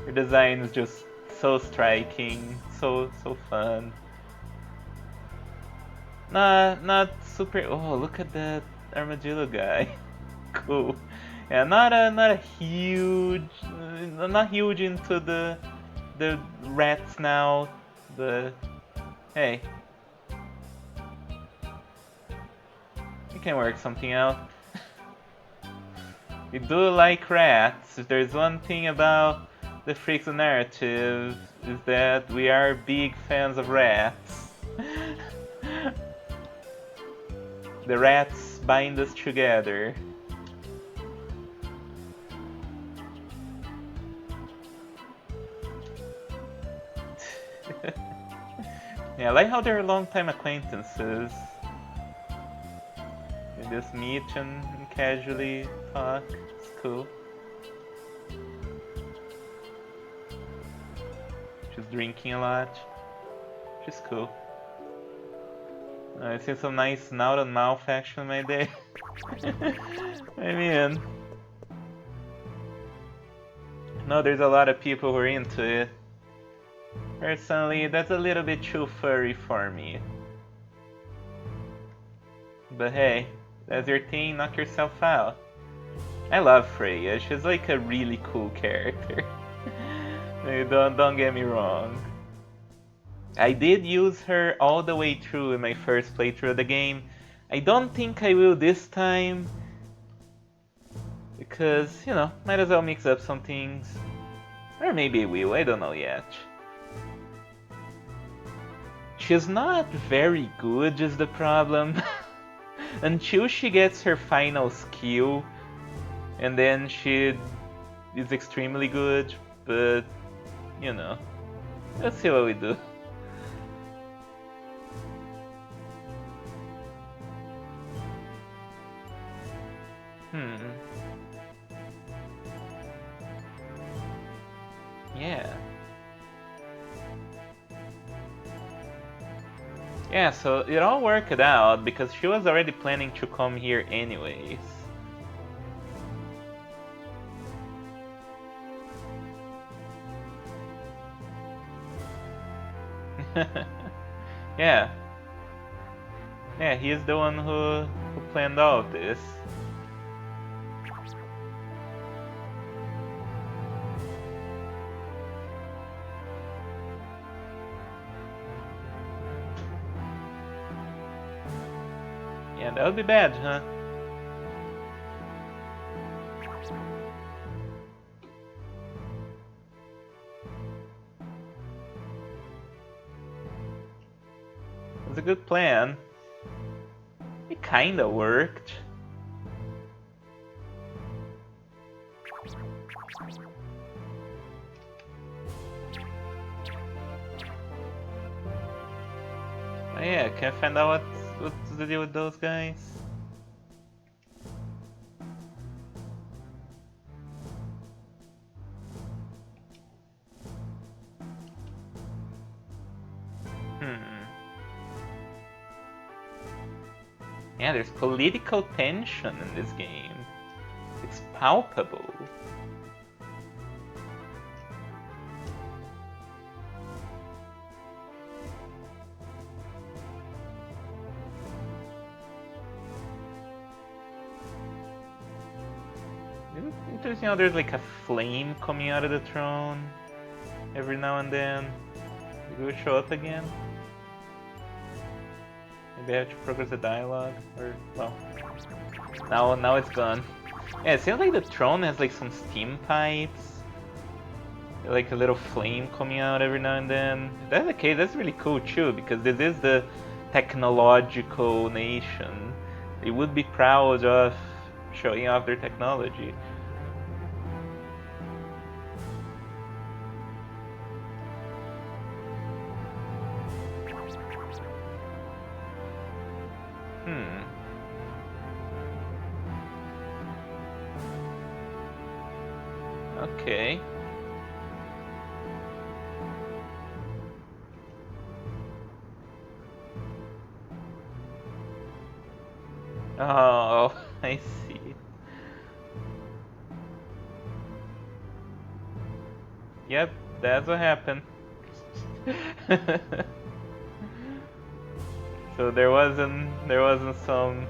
Her design is just so striking, so fun. Not super. Oh, look at that armadillo guy. Cool. Yeah, not a huge, not huge into the rats now, but hey, we can work something out. We do like rats. If there's one thing about the Freaks narrative, is that we are big fans of rats. The rats bind us together. Yeah, I like how they're longtime acquaintances. They just meet and casually talk. It's cool. She's drinking a lot. She's cool. I see some nice snout and mouth action my day. I mean, no, there's a lot of people who are into it. Personally, that's a little bit too furry for me. But hey, that's your thing, knock yourself out. I love Freya, she's like a really cool character. Don't get me wrong. I did use her all the way through in my first playthrough of the game. I don't think I will this time. Because, you know, might as well mix up some things. Or maybe I will, I don't know yet. She's not very good is the problem. Until she gets her final skill, and then she is extremely good, but you know, let's see what we do. Yeah. Yeah, so it all worked out because she was already planning to come here anyways. Yeah. Yeah, he is the one who planned all of this. Yeah, that would be bad, huh? It was a good plan. It kinda worked. Oh yeah, can I find out what's the deal with those guys? Yeah, there's political tension in this game. It's palpable. Interesting how there's like a flame coming out of the throne every now and then. It will show up again. Maybe I have to progress the dialogue, or well, now it's gone. Yeah, it seems like the throne has like some steam pipes, like a little flame coming out every now and then. If that's the case, that's really cool too, because this is the technological nation. They would be proud of showing off their technology. Okay. Oh, I see. Yep, that's what happened. So there wasn't some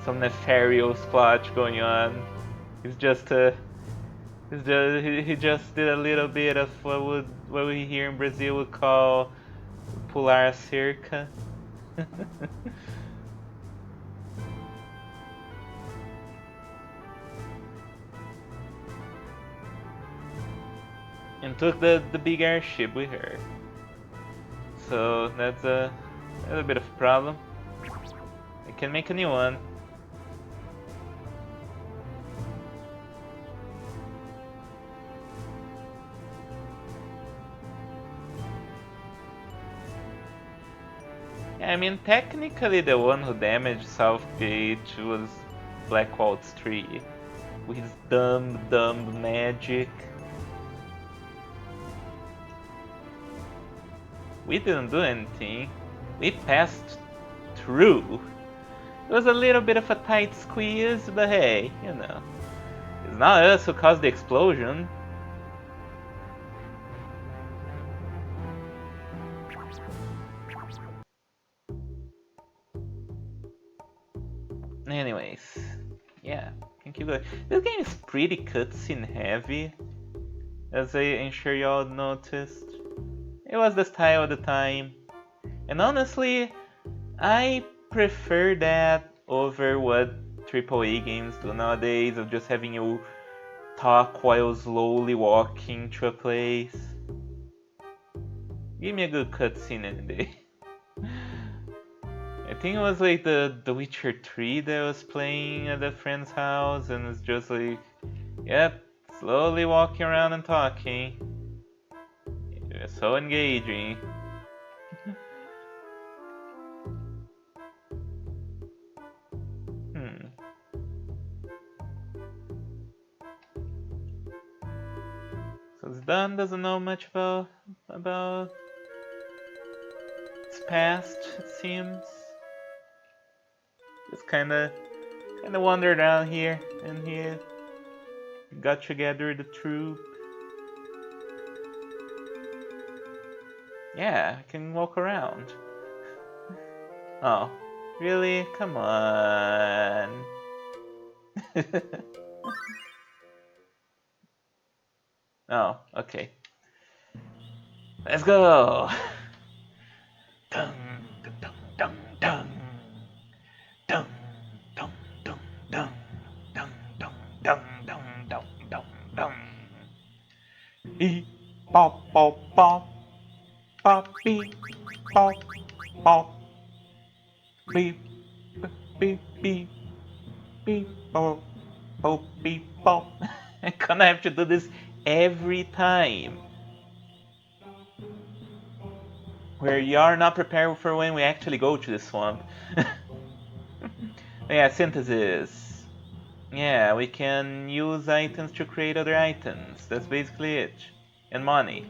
nefarious plot going on. He's just he just did a little bit of what we here in Brazil would call pular a cerca. And took the big airship with her. So that's a bit of a problem. I can make a new one. Yeah, I mean, technically the one who damaged South Beach was Black Waltz 3 with his dumb magic. We didn't do anything. We passed through. It was a little bit of a tight squeeze, but hey, you know. It's not us who caused the explosion. Anyways, yeah, can keep going. This game is pretty cutscene heavy, as I'm sure y'all noticed. It was the style at the time. And honestly, I prefer that over what AAA games do nowadays, of just having you talk while slowly walking to a place. Give me a good cutscene any day. I think it was like the Witcher 3 that was playing at a friend's house, and it's just like, yep, slowly walking around and talking. It was so engaging. So Zidane doesn't know much about its past, it seems. Just kinda wandered around here, and he got together the troop. Yeah, I can walk around. Oh, really? Come on. Oh, okay. Let's go. Dun, dun, dun, dun, dun. Dun, dun, dun, dun. Dun, dun, dun, dun, dun, dun, dun. Beep, pop, pop, pop. Pop, beep, pop, pop. Beep, beep, beep. Beep, pop, pop, beep, pop. I'm gonna have to do this every time. Where you are not prepared for when we actually go to the swamp. Yeah, synthesis. Yeah, we can use items to create other items. That's basically it. And money.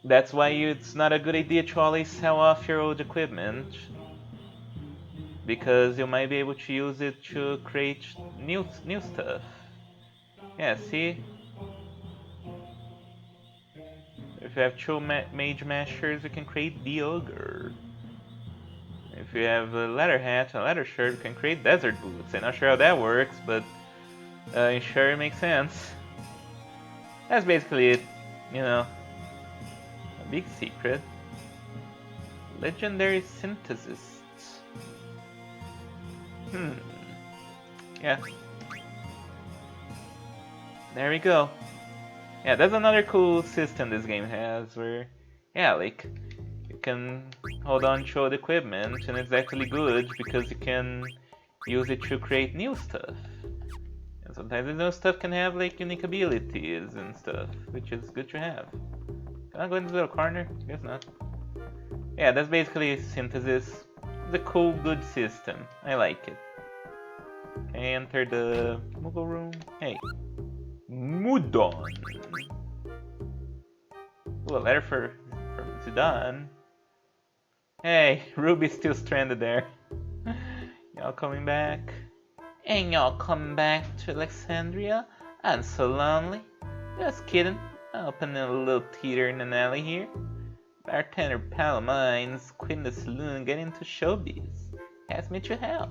That's why it's not a good idea to always sell off your old equipment. Because you might be able to use it to create new stuff. Yeah, see? If you have two mage mashers, you can create the ogre. If you have a leather hat and a leather shirt, you can create desert boots. I'm not sure how that works, but I'm sure it makes sense. That's basically it, you know. A big secret. Legendary synthesists. Yeah. There we go. Yeah, that's another cool system this game has, where, yeah, like, you can hold on to old equipment, and it's actually good because you can use it to create new stuff. And sometimes the new stuff can have, like, unique abilities and stuff, which is good to have. Can I go in this little corner? Guess not. Yeah, that's basically synthesis. It's a cool, good system. I like it. I enter the Moogle room. Hey. Mudon. Ooh, a letter from Zidane. Hey, Ruby's still stranded there. Y'all coming back? Ain't y'all coming back to Alexandria? I'm so lonely. Just kidding. Opening a little theater in an alley here. Bartender pal of mine's quitting the saloon and getting into showbiz. Asked me to help.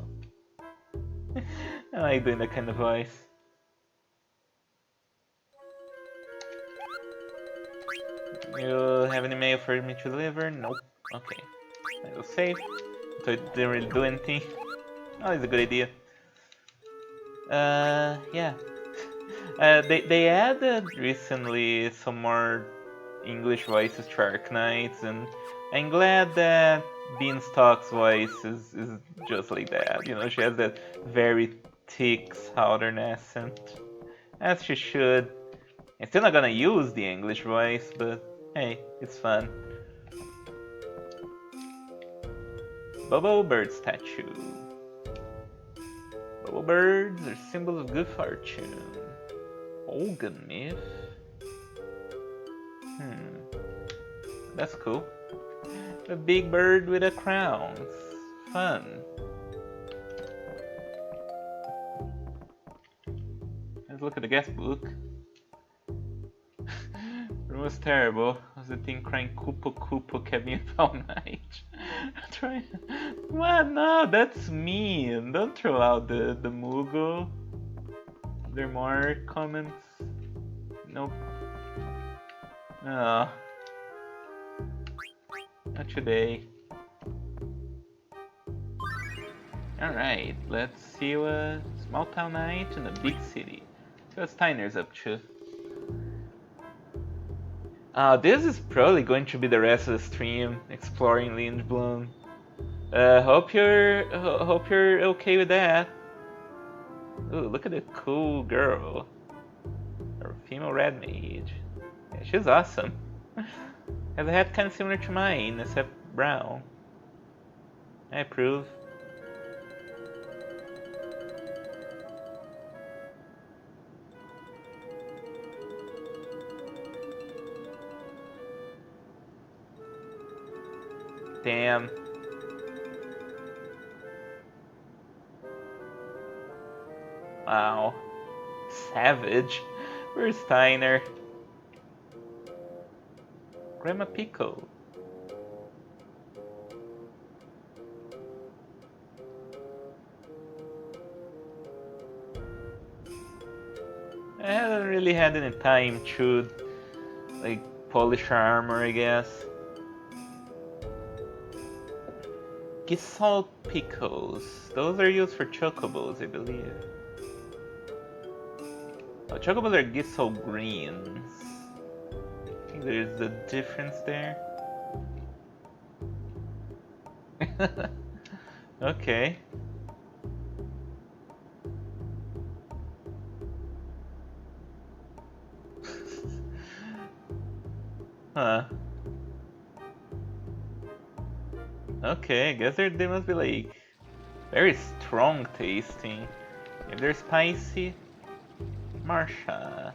I like doing that kind of voice. You have any mail for me to deliver? Nope. Okay. I will save. So it didn't really do anything. Oh, it's a good idea. Yeah. They added recently some more English voices to Arknights, and I'm glad that Beanstalk's voice is just like that. You know, she has that very thick southern accent, as she should. I'm still not gonna use the English voice, but hey, it's fun. Bubble bird statue. Bubble birds are symbols of good fortune. Olgan myth? That's cool. A big bird with a crown. Fun. Let's look at the guest book. It was terrible. I was the thing crying Koopa Koopa kept me up all night. Try. What? No, that's mean. Don't throw out the Moogle. Are there more comments? Nope. Oh. Not today. Alright, let's see what small town night in a big city. See what Steiner's up to. This is probably going to be the rest of the stream, exploring Lindblum. Hope you're okay with that. Ooh, look at that cool girl. Or female red mage. Yeah, she's awesome. Has a head kind of similar to mine, except brown. I approve. Damn. Wow. Savage. Where's Steiner? Grandma Pico. I haven't really had any time to like polish her armor, I guess. Gisalt Picos. Those are used for chocobos, I believe. Oh, chocobos are Gisalt greens. I think there's a difference there. Okay. Huh. Okay, I guess they must be like very strong tasting. If they're spicy, Marsha.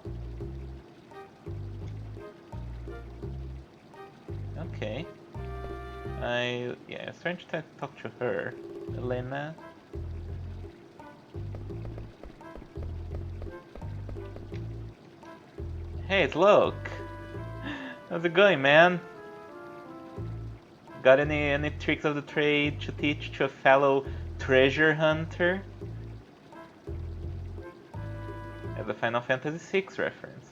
Okay. I was trying to talk to her. Elena. Hey, look. How's it going, man? Got any tricks of the trade to teach to a fellow treasure hunter? As a Final Fantasy VI reference.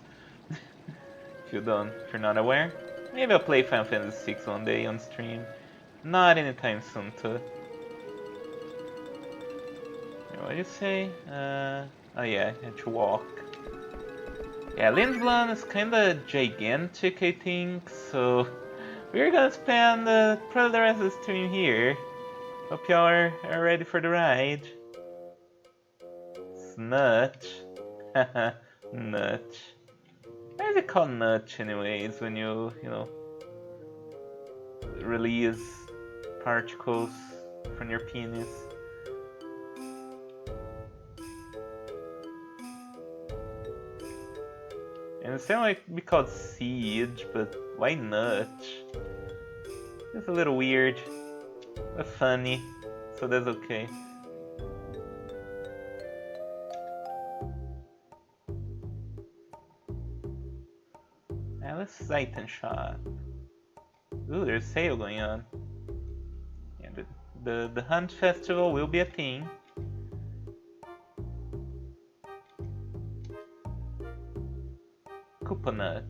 if you're not aware. Maybe I'll play Final Fantasy VI one day on stream. Not anytime soon, too. What do you say? Oh yeah, I had to walk. Yeah, Lindblum is kinda gigantic, I think, so we're gonna spend probably the rest of the stream here. Hope y'all are ready for the ride. Snutch. Haha, nutch. Why is it called nutch anyways when you know, release particles from your penis? And it sounds like it'd be called siege, but why nutch? It's a little weird, but funny, so that's okay. Now let's item shop. Ooh, there's a sale going on. Yeah, the Hunt Festival will be a thing. coconut.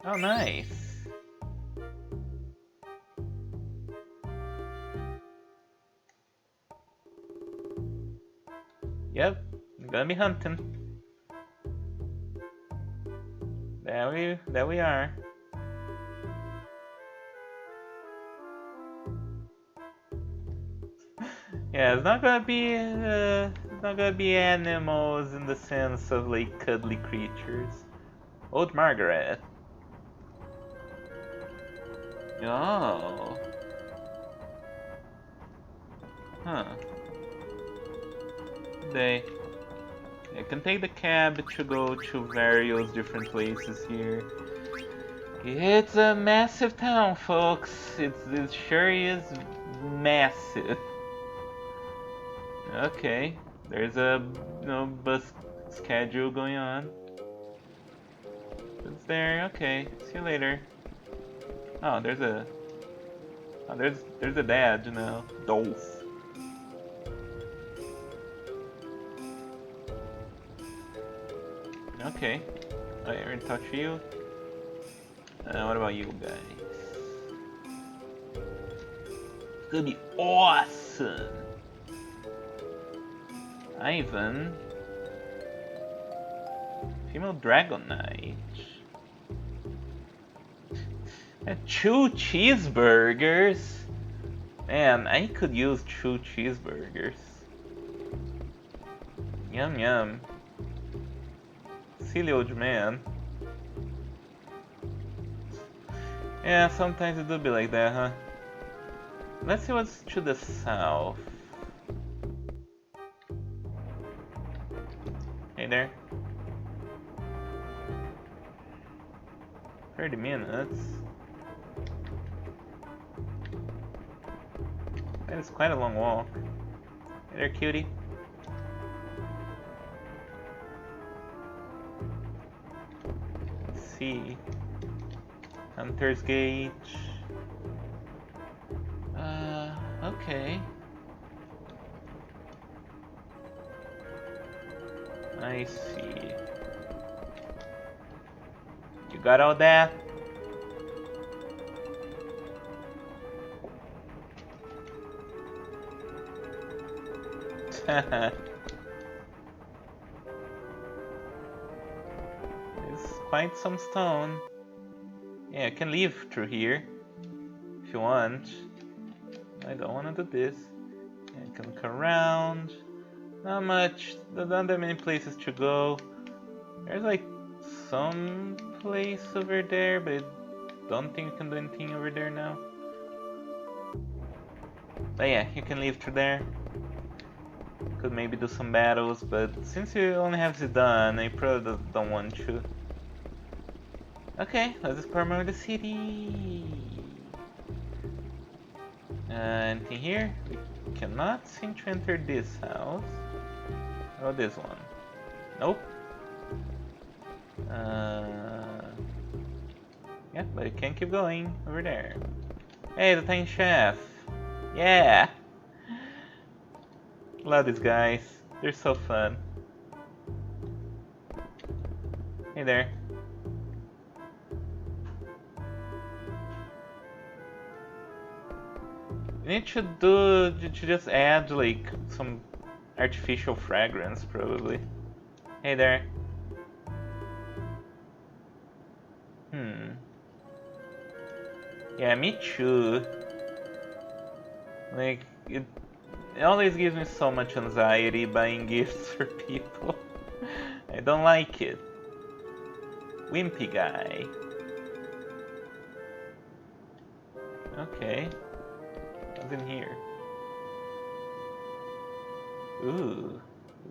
Oh, nice. Yep, I'm gonna be hunting. There we are. Yeah, it's not gonna be animals in the sense of like cuddly creatures. Old Margaret. Oh. Huh. I can take the cab to go to various different places here. It's a massive town, folks. It sure is massive. Okay, there's a bus schedule going on. It's there. Okay, see you later. Oh, there's a dad, Dolph. Okay, I already talked to you. What about you guys? It's gonna be awesome. Ivan, female Dragon Knight. 2 cheeseburgers. Man, I could use 2 cheeseburgers. Yum yum. Silly old man. Yeah, sometimes it do be like that, huh? Let's see what's to the south. Hey there. 30 minutes. That is quite a long walk. Hey there, cutie. Let's see. Hunter's Gate. Okay. I see. You got all that? There's quite some stone. Yeah, I can leave through here if you want. I don't want to do this. I can look around. Not much. There's not that many places to go. There's like some place over there, but I don't think you can do anything over there now. But yeah, you can leave through there. Could maybe do some battles, but since you only have Zidane, I probably don't want to. Okay, let's explore more of the city. Anything here? We cannot seem to enter this house. Or this one. Nope. Yeah, but you can keep going over there. Hey, the tiny chef. Yeah. Love these guys. They're so fun. Hey there. You need to just add like some artificial fragrance probably. Hey there. Yeah, me too. Like it always gives me so much anxiety buying gifts for people. I don't like it. Wimpy guy. Okay. What's in here? Ooh.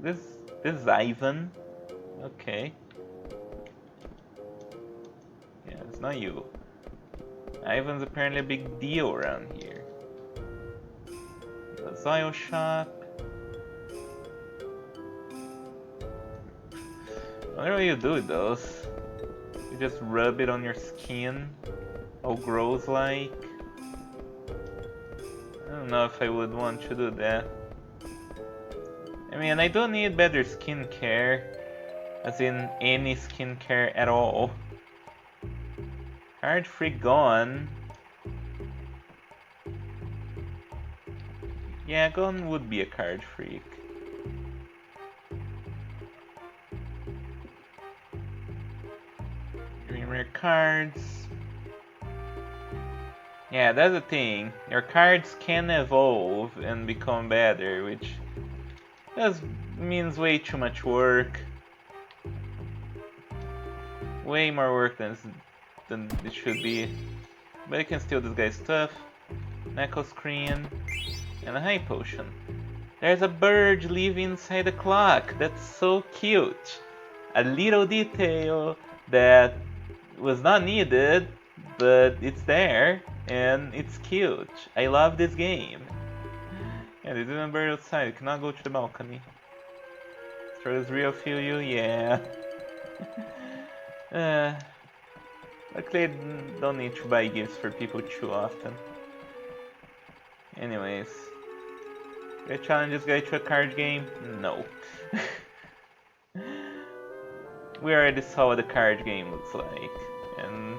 This is Ivan. Okay. Yeah, it's not you. Ivan's apparently a big deal around here. The Zio shop. I wonder what you do with those. You just rub it on your skin, all gross like. I don't know if I would want to do that. I mean, I don't need better skincare. As in, any skincare at all. Card free gone. Yeah, Gon would be a card freak. Rare cards. Yeah, that's the thing. Your cards can evolve and become better, which just means way too much work. Way more work than it should be. But you can steal this guy's stuff. Echo screen. And a high potion. There's a bird living inside the clock. That's so cute. A little detail that was not needed, but it's there and it's cute. I love this game. Yeah, there's a bird outside. You cannot go to the balcony. Struggles real feel you? Yeah. Luckily, I don't need to buy gifts for people too often. Anyways. Can I challenge this guy to a card game? No. We already saw what the card game looks like. And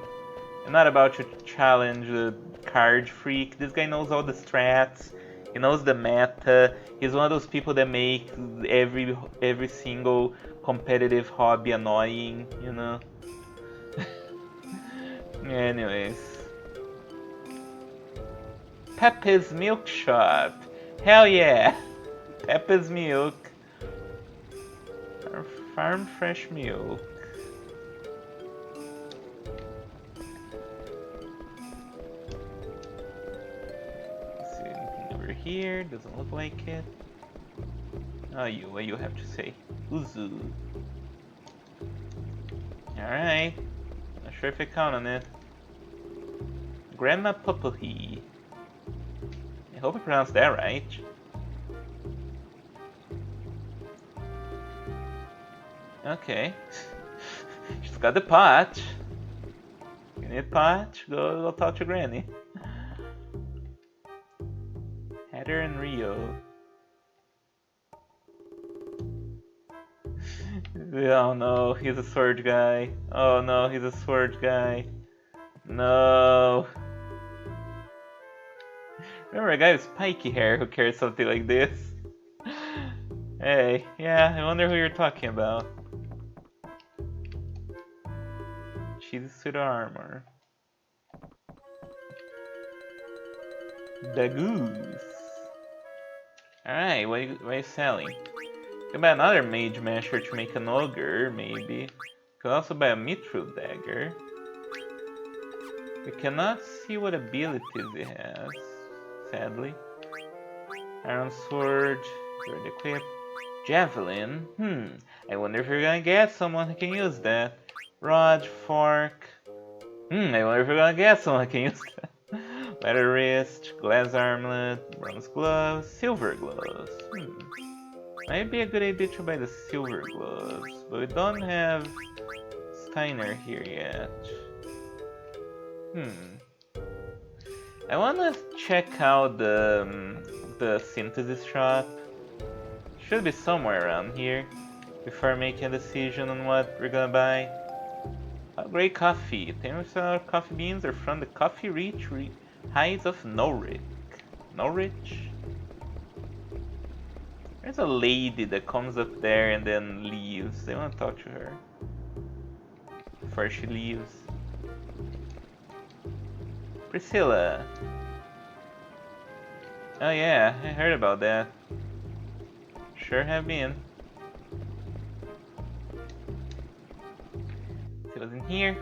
I'm not about to challenge the card freak. This guy knows all the strats. He knows the meta. He's one of those people that make every single competitive hobby annoying, you know? Anyways. Pepe's Milk Shop. Hell yeah! Pepe's Milk. Farm fresh milk. Let's see anything over here. Doesn't look like it. Oh, what you have to say? Uzu. Alright. Not sure if I count on it. Grandma Popohi. I hope I pronounced that right. Okay. She's got the pot. You need pot? Go talk to Granny. Heather and Rio. Oh no, he's a sword guy. Oh no, he's a sword guy. No. Remember a guy with spiky hair who carries something like this? Hey, yeah, I wonder who you're talking about. She's suit of armor. The goose. Alright, what are you selling? You can buy another mage masher to make an ogre, maybe. You can also buy a mithril dagger. We cannot see what abilities it has, sadly. Iron sword, already equipped. Javelin, I wonder if you're gonna get someone who can use that. Rod, fork. I wonder if you're gonna get someone who can use that. Leather wrist, glass armlet, bronze gloves, silver gloves. Might be a good idea to buy the silver gloves, but we don't have Steiner here yet. I wanna check out the synthesis shop. Should be somewhere around here before making a decision on what we're gonna buy. Great coffee. 10% of coffee beans are from the Coffee Reach Heights of Norwich. Norwich? There's a lady that comes up there and then leaves. I want to talk to her before she leaves. Priscilla. Oh yeah, I heard about that. Sure have been. It was in here.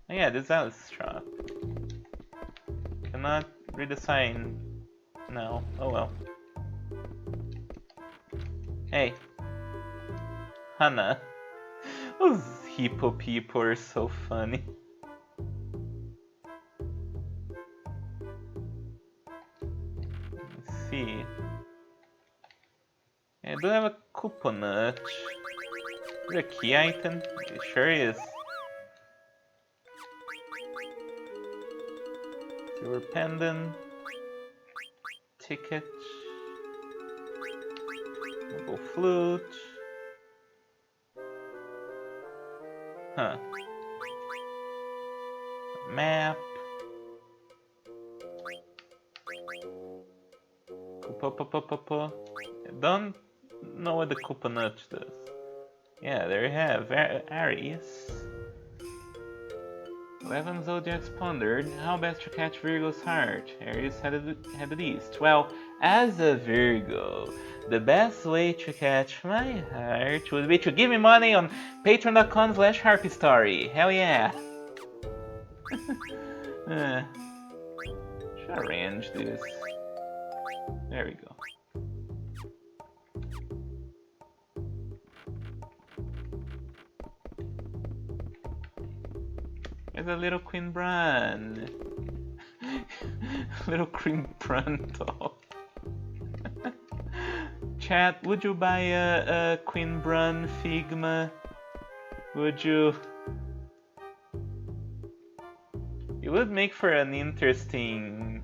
Oh yeah, this is Alice's shop. Cannot read the sign now. Oh well. Hey. Hannah. Those hippo people are so funny. Let's see. I do have a coconut. Is it a key item? It sure is. Silver pendant. Ticket. Go flute. Huh. Map. Koopa. I don't know what the Koopa Nut does. Yeah, there you have Aries. 11 zodiacs pondered. How best to catch Virgo's heart? Aries headed east. Well, as a Virgo, the best way to catch my heart would be to give me money on patreon.com/harpystory. Hell yeah! Should arrange this. There we go. There's a little Queen Brun. Little Queen Brun doll. Chat, would you buy a Queen Brun Figma? Would you? It would make for an interesting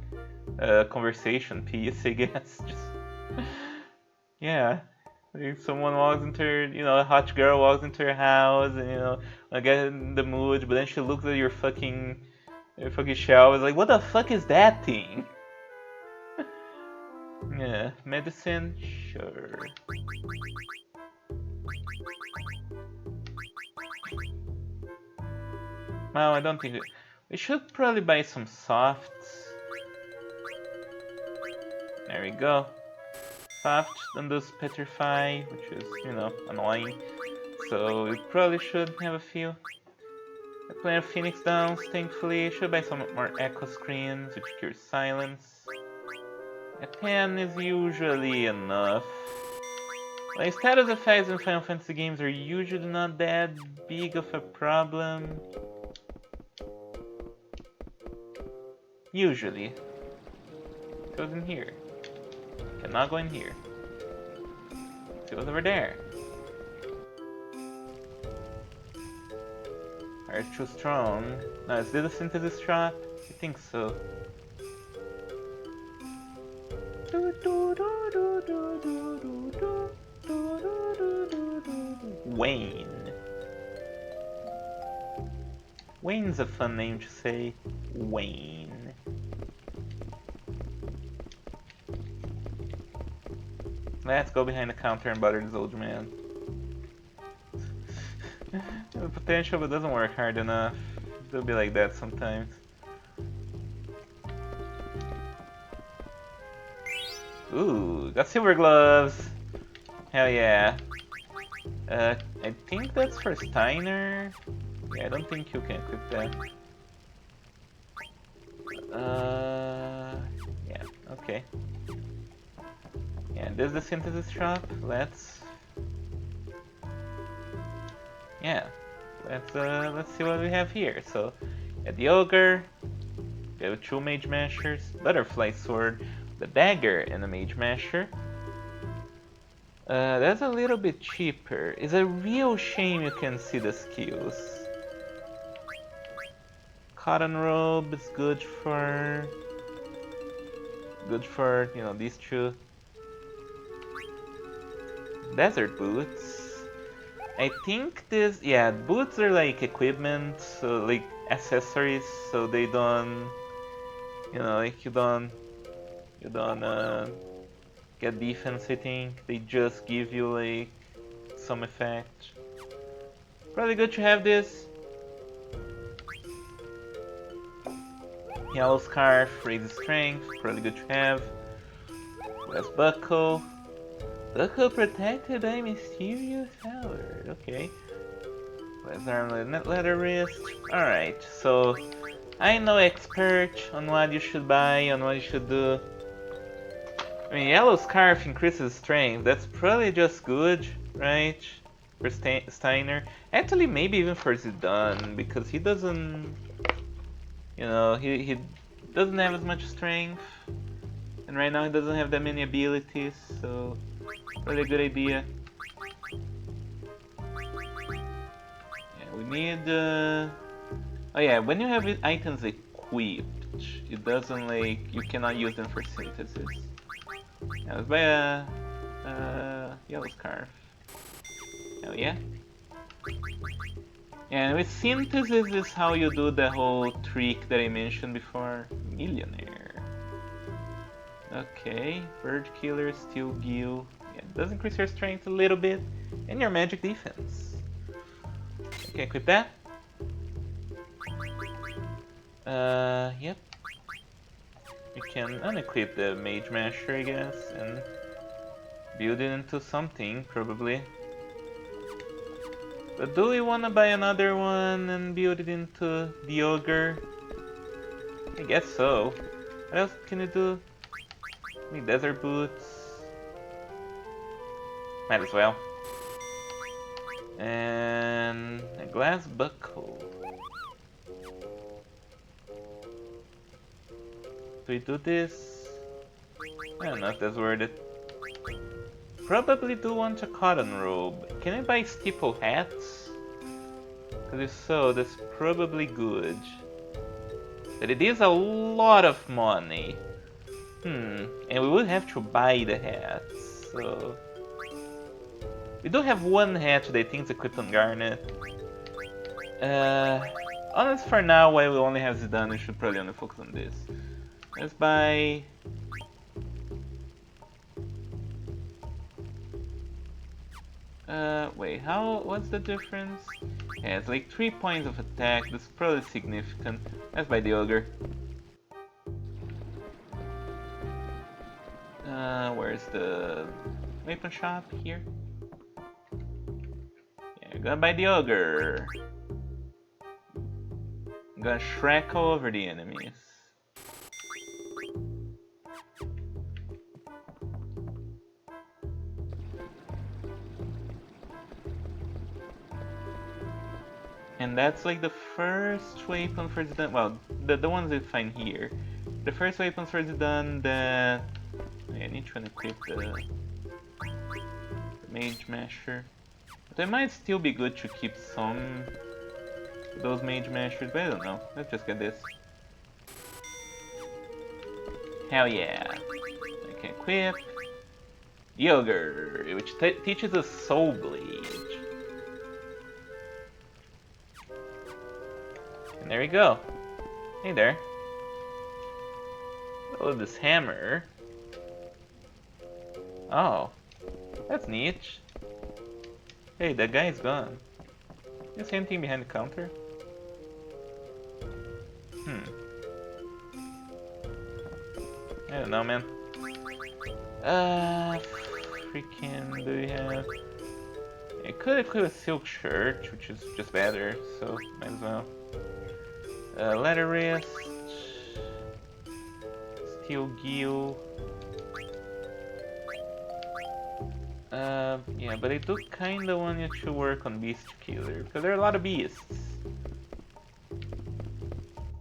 conversation piece, I guess. Just yeah. If someone walks into a hot girl walks into your house and I get in the mood, but then she looks at your fucking shelf, is like, what the fuck is that thing? Yeah, medicine, sure. No, I don't think it. We should probably buy some softs. There we go. Soft and does petrify, which is, annoying. So we probably should have a few. I play a Phoenix Downs, thankfully. Should buy some more echo screens, which cures silence. A 10 is usually enough. Like, status effects in Final Fantasy games are usually not that big of a problem. Usually. It goes in here. Cannot go in here. It goes over there. Are too strong. Now, is this a synthesis shop? I think so. Wayne. Wayne's a fun name to say. Wayne. Let's go behind the counter and butter this old man. The potential, but doesn't work hard enough. It'll be like that sometimes. Ooh, got silver gloves. Hell yeah. I think that's for Steiner. Yeah, I don't think you can equip that. Yeah, okay. Yeah, this is the synthesis shop. Let's see what we have here. So, at the ogre, we have 2 mage mashers, butterfly sword, the dagger, and a mage masher. That's a little bit cheaper. It's a real shame you can see the skills. Cotton robe is good for these 2. Desert boots. I think boots are like equipment, so like accessories, so they don't, like you don't get defense. I think they just give you like some effect. Probably good to have this. Yellow scarf raises strength. Probably good to have. Brass buckle. Buckle protected by mysterious power. Okay. Brass armlet, leather wrist. Alright, so I'm no expert on what you should buy, on what you should do. I mean, yellow scarf increases strength. That's probably just good, right? For Steiner. Actually, maybe even for Zidane, because he doesn't, he doesn't have as much strength. And right now he doesn't have that many abilities, so probably a good idea. Yeah, we need. Oh yeah, when you have items equipped, it doesn't you cannot use them for synthesis. Yeah, let's buy Yellow scarf. Hell yeah. And with synthesis is how you do the whole trick that I mentioned before. Millionaire. Okay, bird killer, steel gill. Yeah, it does increase your strength a little bit and your magic defense. Okay, equip that. Yep. You can unequip the mage masher, I guess, and build it into something, probably. But do we want to buy another one and build it into the ogre? I guess so. What else can you do? Maybe desert boots. Might as well. And a glass buckle. Do we do this? I don't know if that's worth it. Probably do want a cotton robe. Can I buy steeple hats? Because if so, that's probably good. But it is a lot of money. And we would have to buy the hats, so... We do have one hat that I think is equipped on Garnet. Honestly, for now, while we only have Zidane, we should probably only focus on this. Let's buy... wait, what's the difference? Yeah, it's like 3 points of attack, that's probably significant. Let's buy the ogre. Where's the weapon shop? Here? Yeah, gonna buy the ogre. I'm gonna Shrek all over the enemies. And that's like the first weapon for Zidane. Well, the ones we find here. The first weapon for Zidane that... I need to equip the Mage Masher. But it might still be good to keep some of those Mage Mashers, but I don't know. Let's just get this. Hell yeah. I can equip the Ogre, which teaches us Soul Bleed. And there we go. Hey there. Oh, this hammer. Oh, that's neat. Hey, that guy's gone. Is there anything behind the counter? I don't know, man. Freaking, do we have... I could equip a silk shirt, which is just better, so might as well. Leather wrist, steel gill. Yeah, but I do kinda want you to work on Beast Killer, because there are a lot of beasts.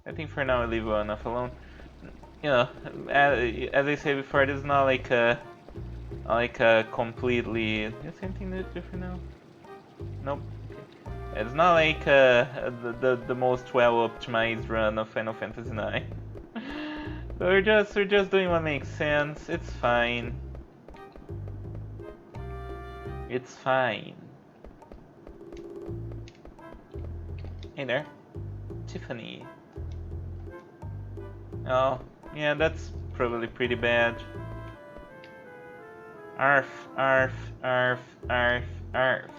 I think for now I leave well enough alone. You know, as I said before, this is not like a completely... Is there anything to do for now? Nope. Okay. It's not like the most well-optimized run of Final Fantasy IX. So we're just doing what makes sense. It's fine. It's fine. Hey there, Tiffany. Oh, yeah, that's probably pretty bad. Arf, arf, arf, arf, arf.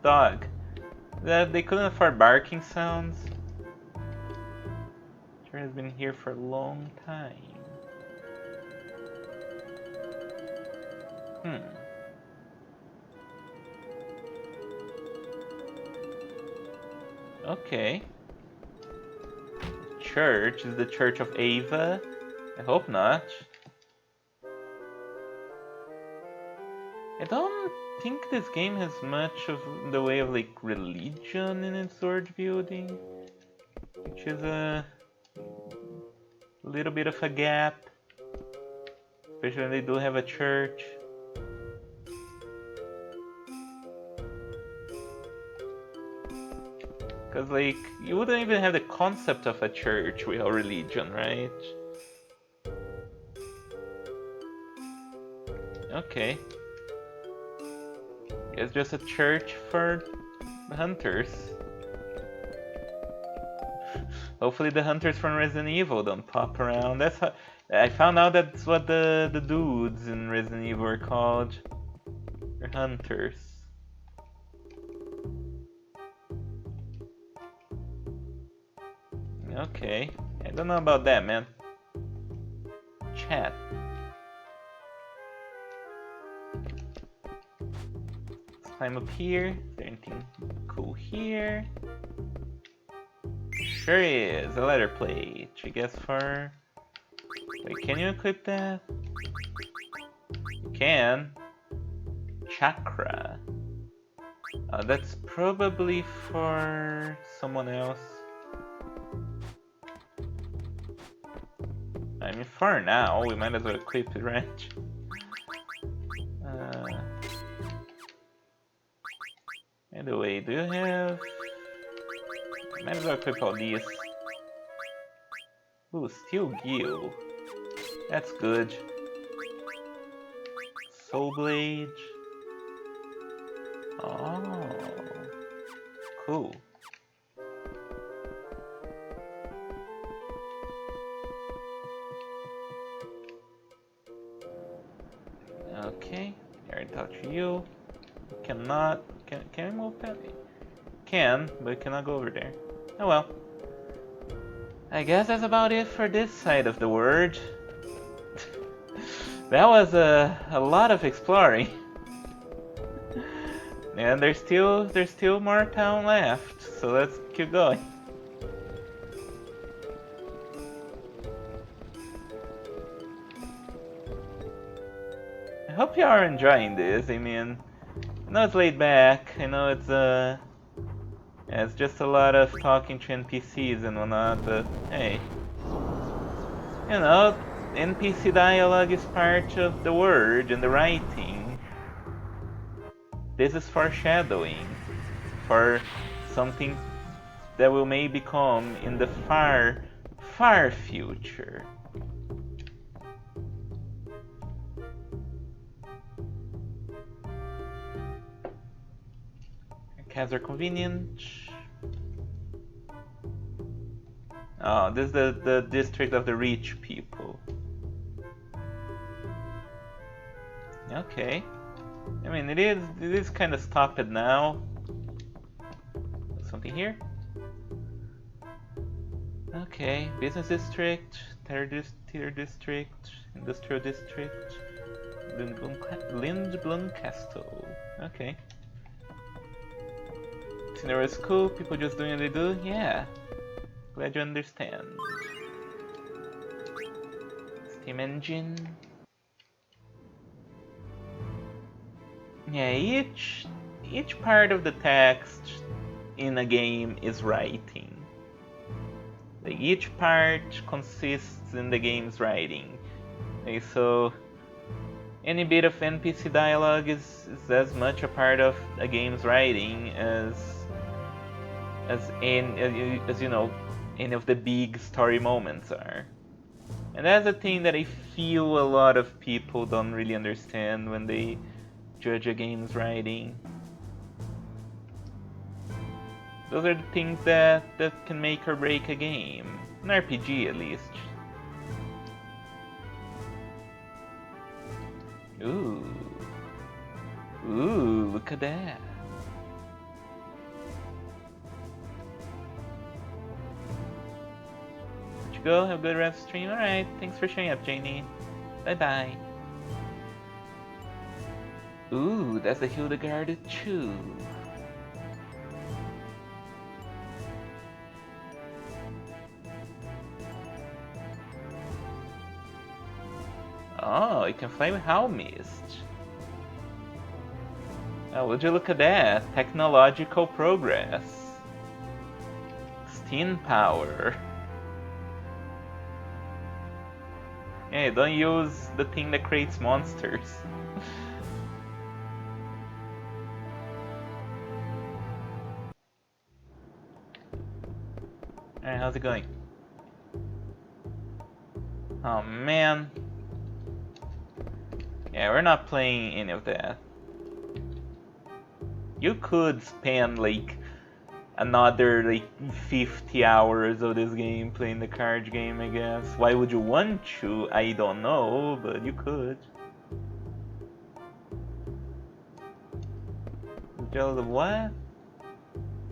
Dog. That they couldn't afford barking sounds. Sure has been here for a long time. Okay. Church is the Church of Ava. I hope not. I don't think this game has much of the way of like religion in its sword building, which is a little bit of a gap, especially when they do have a church. Because, like, you wouldn't even have the concept of a church without religion, right? Okay. It's just a church for hunters. Hopefully the hunters from Resident Evil don't pop around. That's how I found out that's what the dudes in Resident Evil are called. They're hunters. Okay. I don't know about that, man. Chat. Let's climb up here. Is there anything cool here? Sure is. A letter plate. I guess for... Wait, can you equip that? You can. Chakra. That's probably for someone else. I mean, for now, we might as well equip it, right? By the way, do you have... Might as well equip all these. Ooh, Steel Gill. That's good. Soul Blade. Oh, cool. Okay, I already talked to you. Cannot. Can we move that? Can, but cannot go over there. Oh well. I guess that's about it for this side of the world. That was a lot of exploring. And there's still more town left, so let's keep going. I hope you are enjoying this. I mean, I know it's laid back. I know it's just a lot of talking to NPCs and whatnot, but hey, you know, NPC dialogue is part of the word and the writing. This is foreshadowing for something that will maybe come in the far, far future. Cabs are convenient. Oh, this is the district of the rich people. Okay. I mean, it is kind of stopped now. Something here? Okay, business district, theater district, industrial district, Lindblum Castle. Okay. Scenario is cool, people just doing what they do? Yeah. Glad you understand. Steam engine. Yeah, each part of the text in a game is writing. Like each part consists in the game's writing. Okay, so any bit of NPC dialogue is as much a part of a game's writing as you know, any of the big story moments are. And that's a thing that I feel a lot of people don't really understand when they judge a game's writing. Those are the things that can make or break a game. An RPG at least. Ooh. Ooh, look at that. Let you go, have a good rest stream. Alright, thanks for showing up, Janie. Bye bye. Ooh, that's the Hildegard too. Oh, it can fly without mist. Oh, would you look at that? Technological progress. Steam power. Hey, don't use the thing that creates monsters. Alright, how's it going? Oh man. Yeah, we're not playing any of that. You could spend like another like 50 hours of this game playing the card game, I guess. Why would you want to? I don't know, but you could. Just what?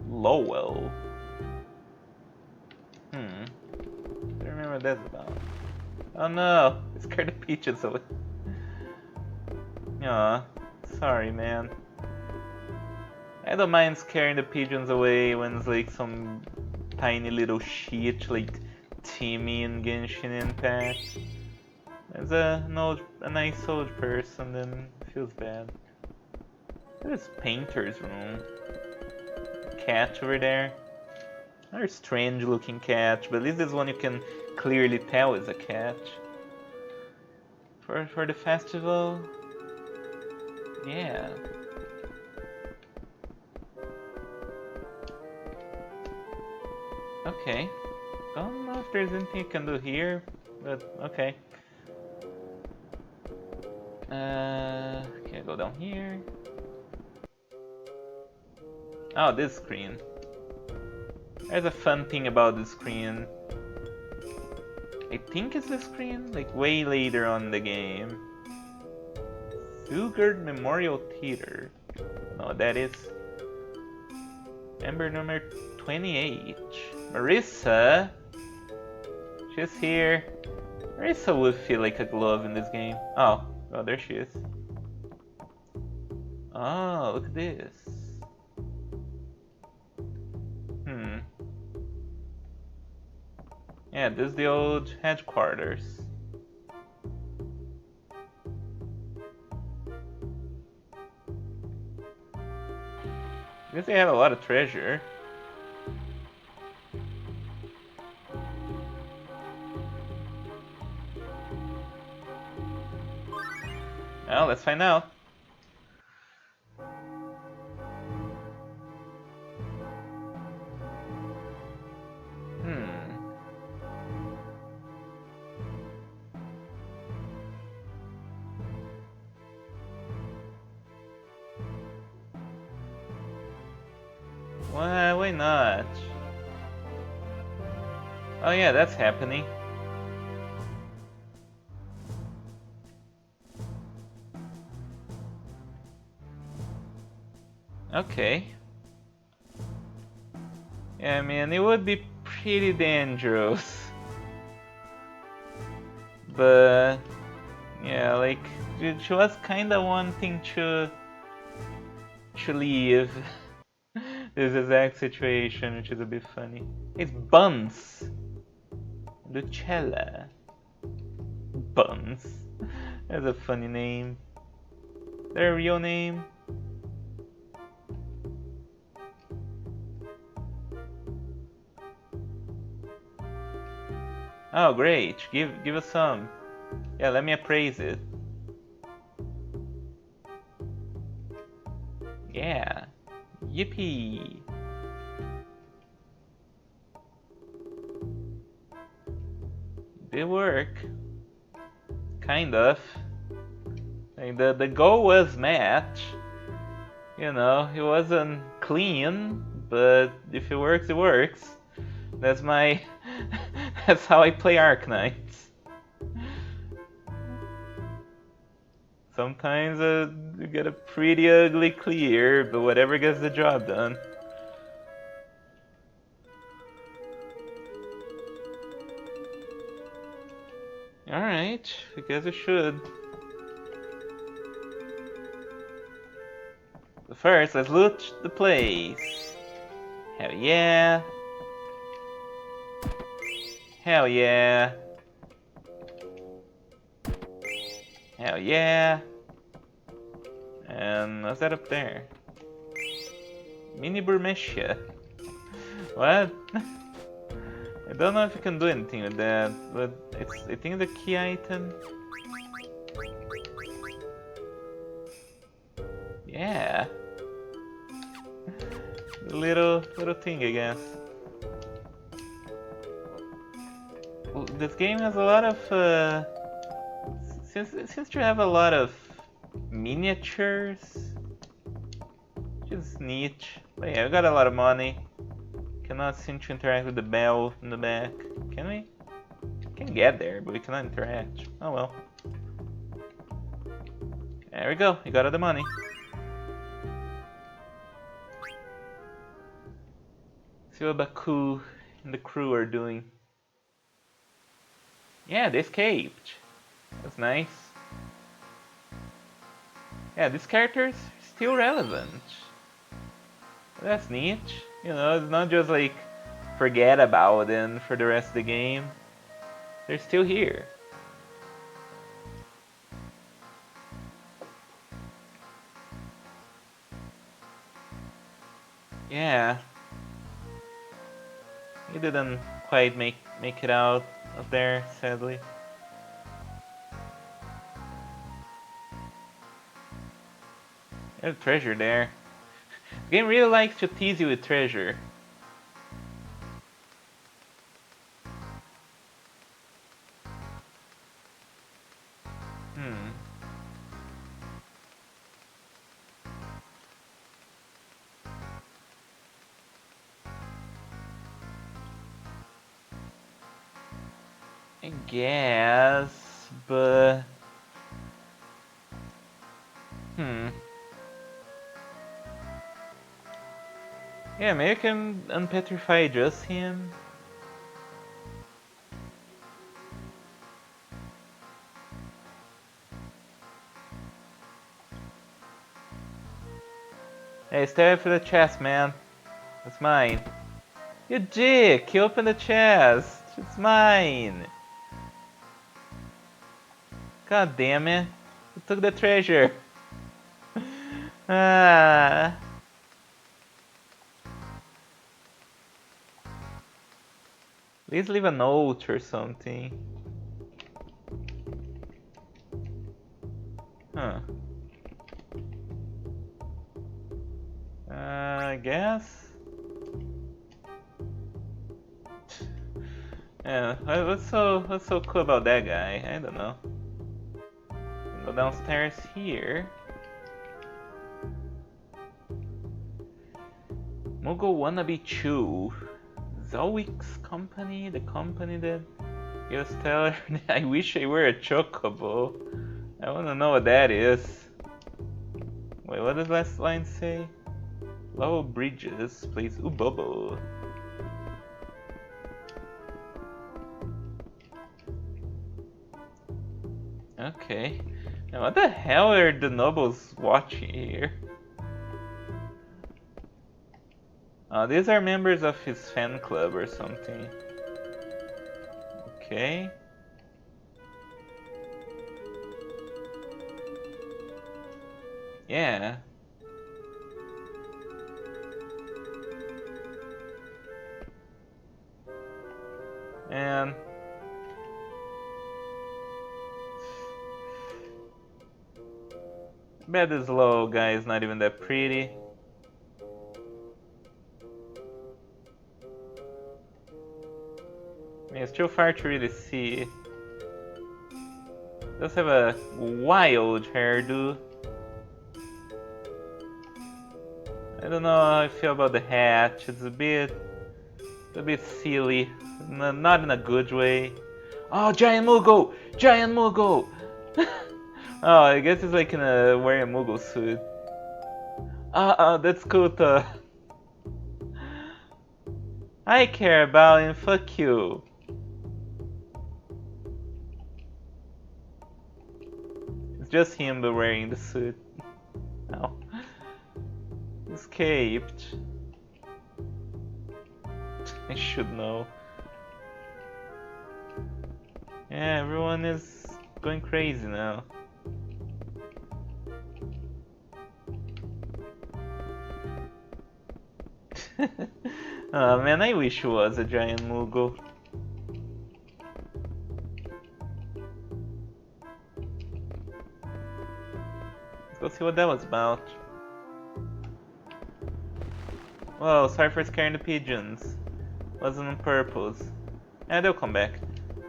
Lowell. I don't remember what that's about. Oh no, it scared the pigeons away. Aw, sorry man. I don't mind scaring the pigeons away when it's like some tiny little shit like Timmy and Genshin Impact. As a nice old person, then it feels bad. This painter's room. Cat over there. Another strange looking cat, but at least this one you can clearly tell is a cat. For the festival? Yeah. Okay. Don't know if there's anything you can do here, but okay. Can I go down here? Oh, this screen. There's a fun thing about this screen. I think it's the screen, like way later on in the game. Sugard Memorial Theater. No, that is member number 28. Marissa. She's here. Marissa would feel like a glove in this game. Oh, there she is. Oh, look at this. Yeah, this is the old headquarters. I guess they have a lot of treasure. Well, let's find out. Why not? Oh yeah, that's happening. Okay. Yeah, I mean, it would be pretty dangerous. But yeah, like she was kinda wanting to leave this exact situation, which is a bit funny. It's Buns. Lucella. Buns. That's a funny name. Their real name? Oh great, give us some. Yeah, let me appraise it. Yeah. Yippee. Did work. Kind of. Like the goal was match. You know, it wasn't clean, but if it works, it works. That's my that's how I play Arknights. Sometimes you get a pretty ugly clear, but whatever gets the job done. Alright, I guess I should. But first, let's loot the place. Hell yeah. Hell yeah. Hell yeah. And what's that up there? Mini Burmetia. What? I don't know if you can do anything with that, but I think the key item. Yeah. Little thing, I guess. Well, this game has a lot of seems to have a lot of Miniatures? Just neat. But yeah, I got a lot of money. Cannot seem to interact with the bell in the back. Can we? Can get there, but we cannot interact. Oh well. There we go. We got all the money. See what Baku and the crew are doing. Yeah, they escaped. That's nice. Yeah, these characters are still relevant. That's neat. You know, it's not just like forget about them for the rest of the game. They're still here. Yeah. He didn't quite make it out of there, sadly. There's treasure there. The game really likes to tease you with treasure. I guess, but... Yeah, maybe I can unpetrify just him. Hey, stay away for the chest, man. It's mine. You dick! You opened the chest! It's mine! God damn it! You took the treasure! Ah! Please leave a note or something. Huh. I guess? Yeah, what's so cool about that guy? I don't know. Go downstairs here. Moogle Wannabe Chew. Zoic's company? The company that gave Stellar? I wish I were a chocobo. I wanna know what that is. Wait, what does the last line say? Low Bridges plays Ubobo. Okay. Now what the hell are the nobles watching here? These are members of his fan club or something. Okay. Yeah. And I bet this little guy is not even that pretty. I mean, it's too far to really see. Does have a wild hairdo. I don't know how I feel about the hat. It's a bit silly, not in a good way. Oh, giant Moogle! Giant Moogle! Oh, I guess it's like wearing a Moogle suit. That's cool too. I care about him, fuck you. It's just him but wearing the suit. Oh. Escaped. I should know. Yeah, everyone is going crazy now. Oh man, I wish it was a giant Moogle. Let's go see what that was about. Whoa, sorry for scaring the pigeons. Wasn't on purpose. Yeah, they'll come back.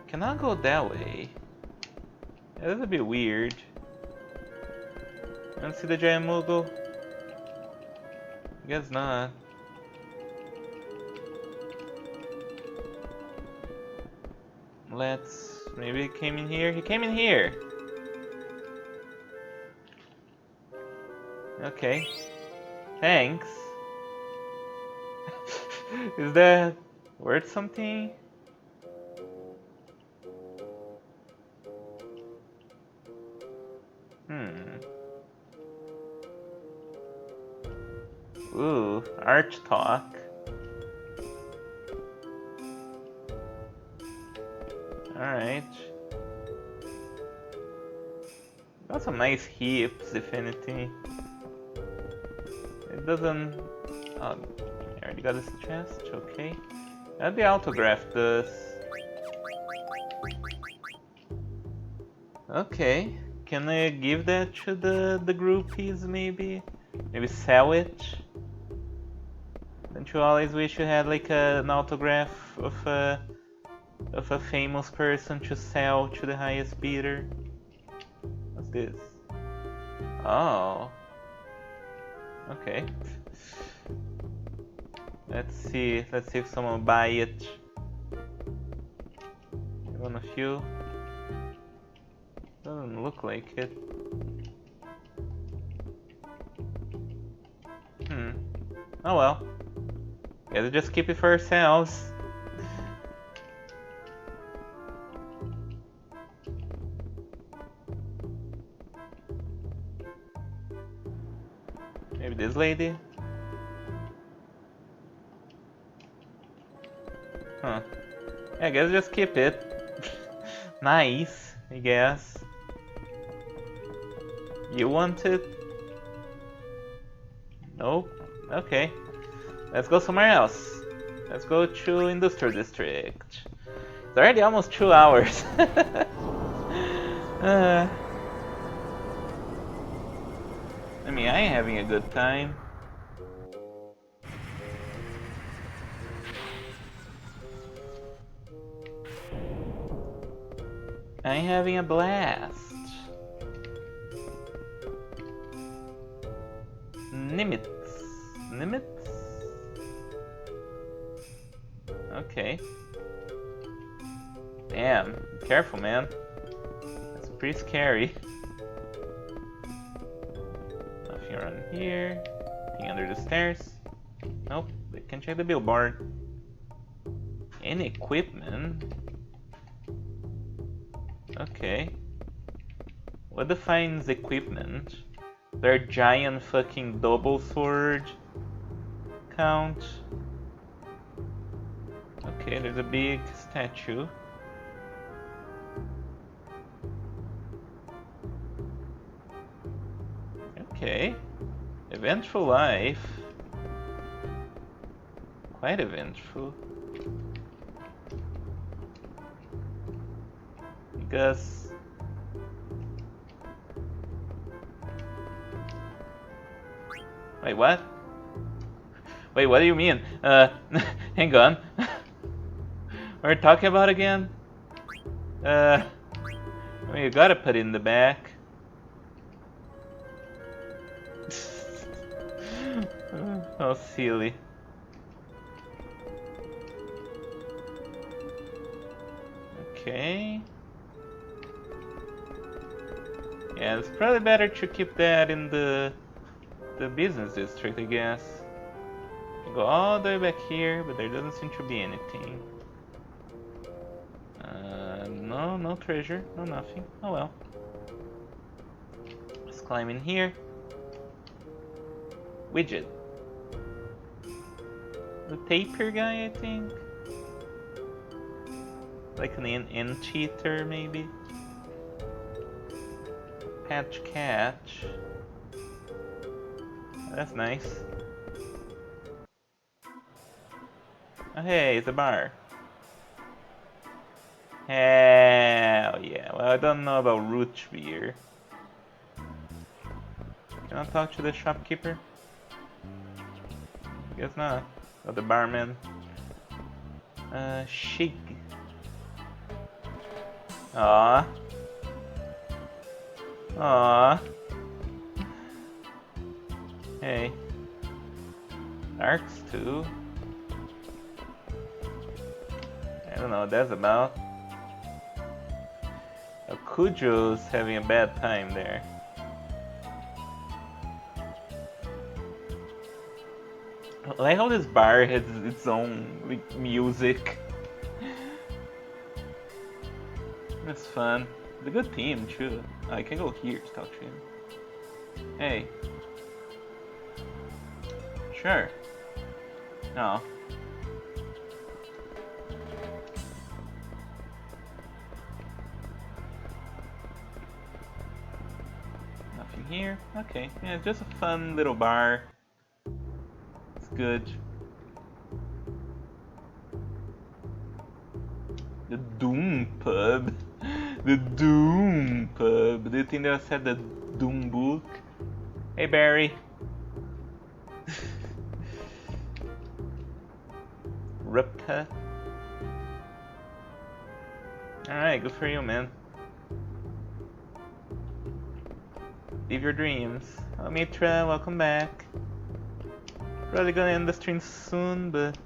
Cannot go that way. Yeah, that's a bit weird. Wanna see the giant mogul? Guess not. Let's... maybe he came in here? He came in here! Okay. Thanks. Is that worth something? Ooh, arch talk. Alright. Got some nice hips, if anything. It doesn't... oh, I already got this chest, okay. And the autograph does. Okay. Can I give that to the groupies, maybe? Maybe sell it? Don't you always wish you had like an autograph of a famous person to sell to the highest bidder? What's this? Oh. Okay. Let's see if someone will buy it. One of you. Doesn't look like it. Oh well. Gotta just keep it for ourselves. Maybe this lady? Huh. Yeah, I guess just keep it. Nice, I guess. You want it? Nope. Okay. Let's go somewhere else. Let's go to Industrial District. It's already almost 2 hours. I mean, I am having a good time. I'm having a blast. Nimitz. Nimitz? Okay. Damn, careful, man. That's pretty scary. Nothing around here. Nothing under the stairs. Nope, they can check the billboard. Any equipment? Okay. What defines equipment? Their giant fucking double sword count? Okay, there's a big statue. Okay. Eventful life. Quite eventful. Because... wait, what? Wait, what do you mean? Hang on. What are we talking about again? I mean, you gotta put it in the back. Oh, silly. Okay. Yeah, it's probably better to keep that in the business district, I guess. You go all the way back here, but there doesn't seem to be anything. No treasure, no nothing. Oh well. Let's climb in here. Widget. The taper guy, I think. Like an in cheater, maybe. Patch catch. That's nice. Oh, hey, it's a bar. Hell yeah. Well, I don't know about root beer. Can I talk to the shopkeeper? Guess not. Or the barman. Shig. Aww. Aww. Hey. Arcs too. I don't know what that's about. Cujo's having a bad time there. I like how this bar has its own like, music. It's fun. It's a good team too. I can go here to talk to him. Hey. Sure. No. Nothing here. Okay. Yeah, it's just a fun little bar. It's good. The Doom Pub. The Doom Pub. Do you think they'll set the Doom book? Hey Barry. Ripta. Alright, good for you, man. Live your dreams. Oh, Mitra, welcome back. Probably gonna end the stream soon, but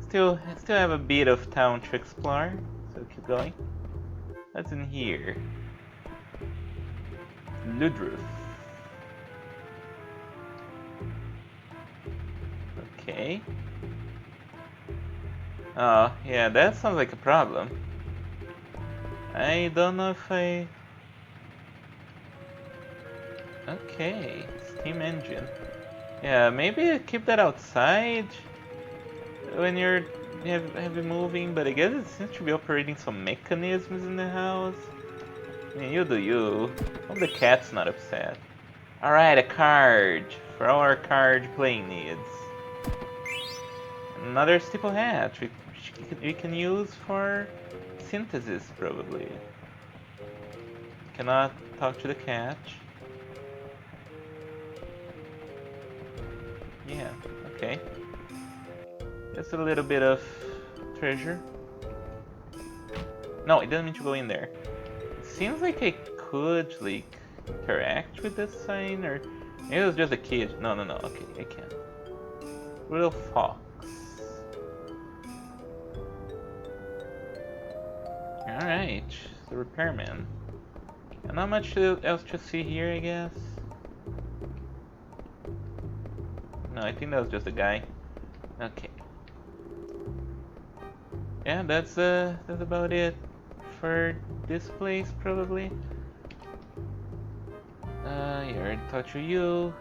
still have a bit of town to explore, so keep going. What's in here? Ludruf. Okay. Oh, yeah, that sounds like a problem. I don't know if I... Okay, steam engine. Yeah, maybe keep that outside when you're heavy moving, but I guess it seems to be operating some mechanisms in the house. I mean, you do you. Hope the cat's not upset. Alright, a card for all our card playing needs. Another steeple hatch which we can use for synthesis probably. Cannot talk to the cat. Yeah, okay. Just a little bit of treasure. No, it didn't mean to go in there. It seems like I could like interact with this sign, or maybe it was just a kid. No, okay, I can't. Little fox. Alright, the repairman. And not much else to see here, I guess. No, I think that was just a guy. Okay. Yeah, that's about it for this place, probably. I already talked to you.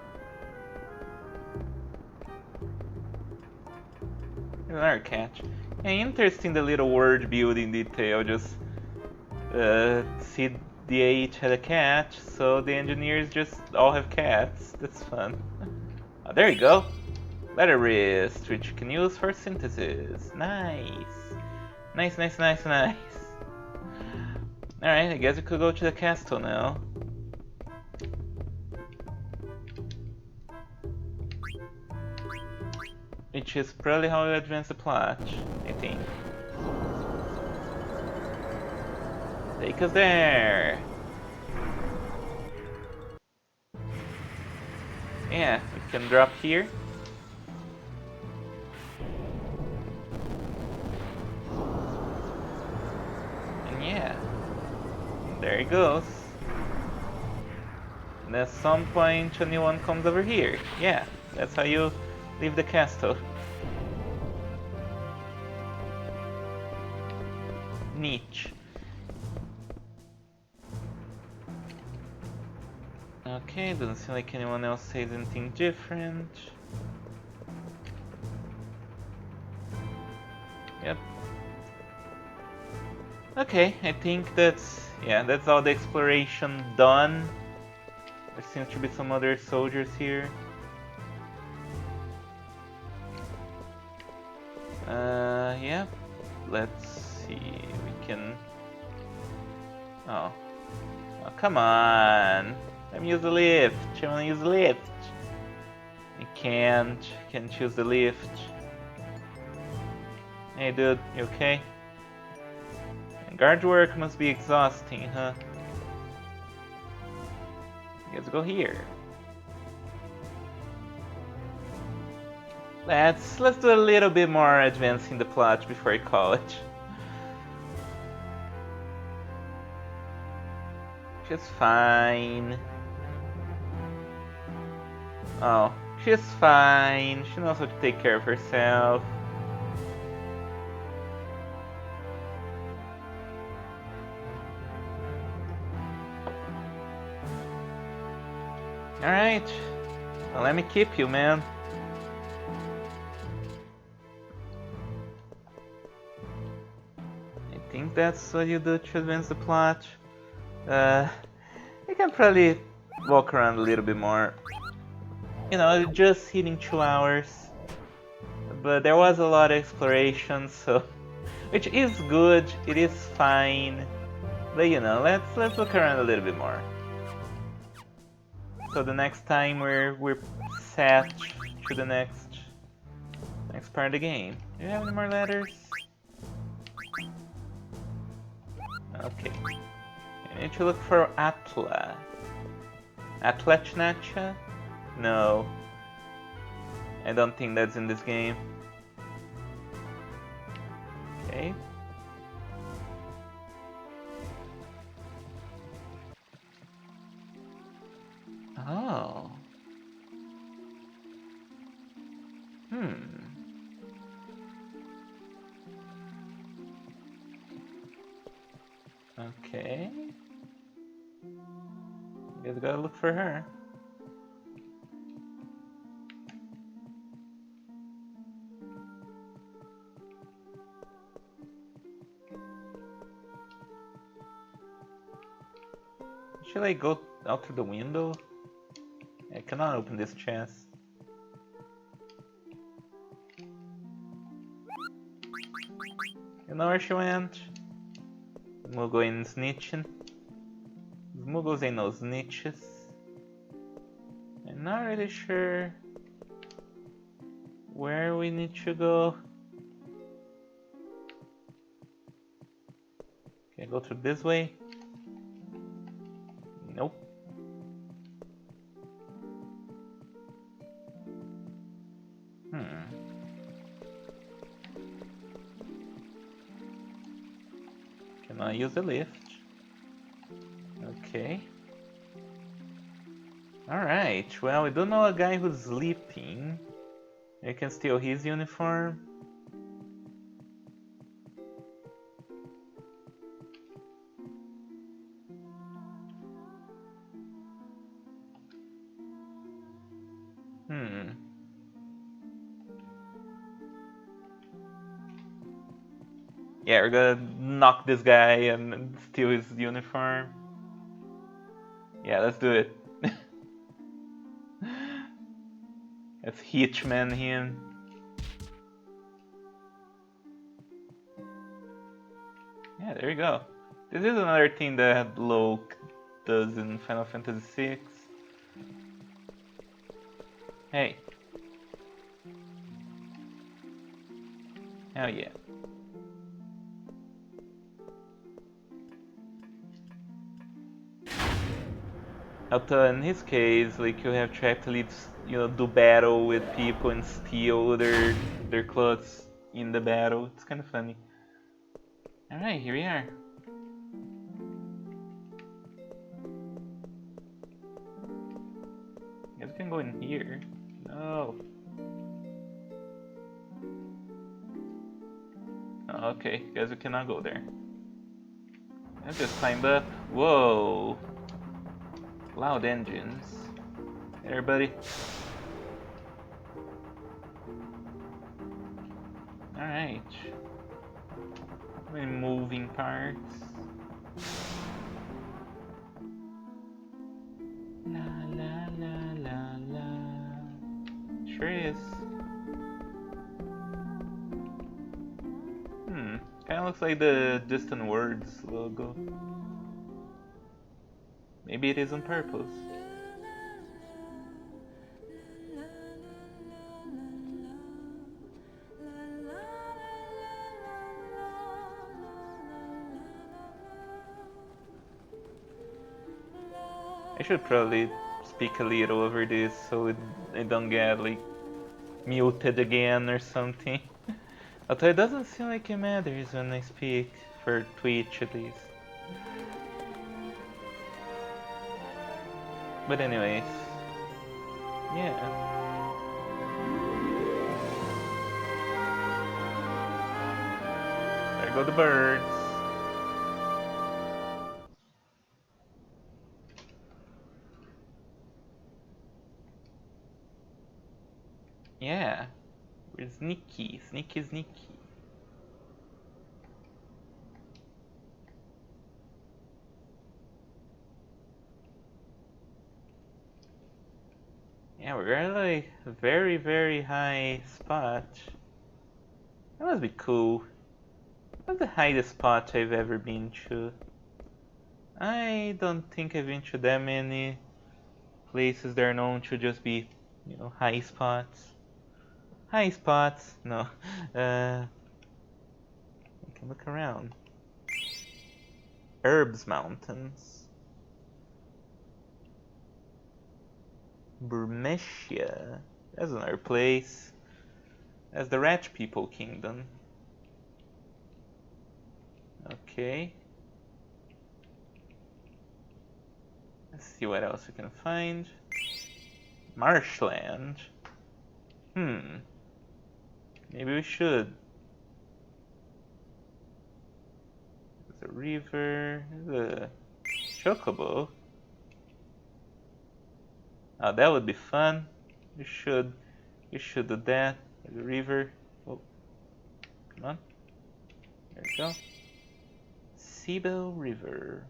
Another catch. Yeah, interesting the little word building detail. Just see the H had a catch, so the engineers just all have cats. That's fun. Oh, there you go. Letter wrist, which you can use for synthesis. Nice. Nice. Alright, I guess we could go to the castle now. Which is probably how we advance the plot, I think. Take us there! Yeah, we can drop here. And yeah, there it goes. And at some point a new one comes over here. Yeah, that's how you leave the castle. Neat. Okay, doesn't seem like anyone else says anything different. Yep. Okay, I think that's all the exploration done. There seems to be some other soldiers here. Yeah. Let's see. We can. Oh, come on. Let me use the lift. I wanna use the lift. You can't choose the lift. Hey dude, you okay? And guard work must be exhausting, huh? Let's go here. Let's do a little bit more advancing the plot before I call it. She's fine. Oh, she's fine. She knows how to take care of herself. Alright. Well, let me keep you, man. I think that's what you do to advance the plot. You can probably walk around a little bit more. You know, just hitting 2 hours. But there was a lot of exploration, so... Which is good, it is fine. But you know, let's look around a little bit more. So the next time we're set to the next part of the game. Do you have any more letters? Okay. I need to look for Atla. Atlechnacha? No. I don't think that's in this game. Okay. Oh. Okay. Guess gotta look for her. Should I go out through the window? I cannot open this chest. You know where she went? Smuggle in snitching. Smuggles ain't no snitches. I'm not really sure where we need to go. Can I go through this way? Nope. Can I use the lift? Okay. Alright, well, we don't know a guy who's sleeping. I can steal his uniform. Yeah, we're gonna knock this guy and steal his uniform. Yeah, let's do it. That's Hitchman him. Yeah, there you go. This is another thing that Loke does in Final Fantasy VI. Hey. Hell yeah. Although in his case, like you have to actually, you know, do battle with people and steal their clothes in the battle. It's kind of funny. All right, here we are. Guess we can go in here. No. Oh, okay, guess we cannot go there. Let's just climb up. Whoa. Loud engines. Hey, everybody. Alright. Many moving parts. La la la la la. Sure is. Kinda looks like the Distant Words logo. Maybe it is on purpose. I should probably speak a little over this so I don't get like muted again or something. Although it doesn't seem like it matters when I speak, for Twitch at least. But anyways, yeah. There go the birds. Yeah. Where's Nikki? Sneaky, sneaky. Yeah, we're at like a very, very high spot. That must be cool. What's the highest spot I've ever been to? I don't think I've been to that many places that are known to just be, high spots. High spots? No. I can look around. Herbs Mountains. Burmetia. That's another place. That's the Rat People Kingdom. Okay. Let's see what else we can find. Marshland. Maybe we should. There's a river. There's a chocobo. Oh, that would be fun. We should do that. There's a river. Oh, come on. There we go. Sibo River.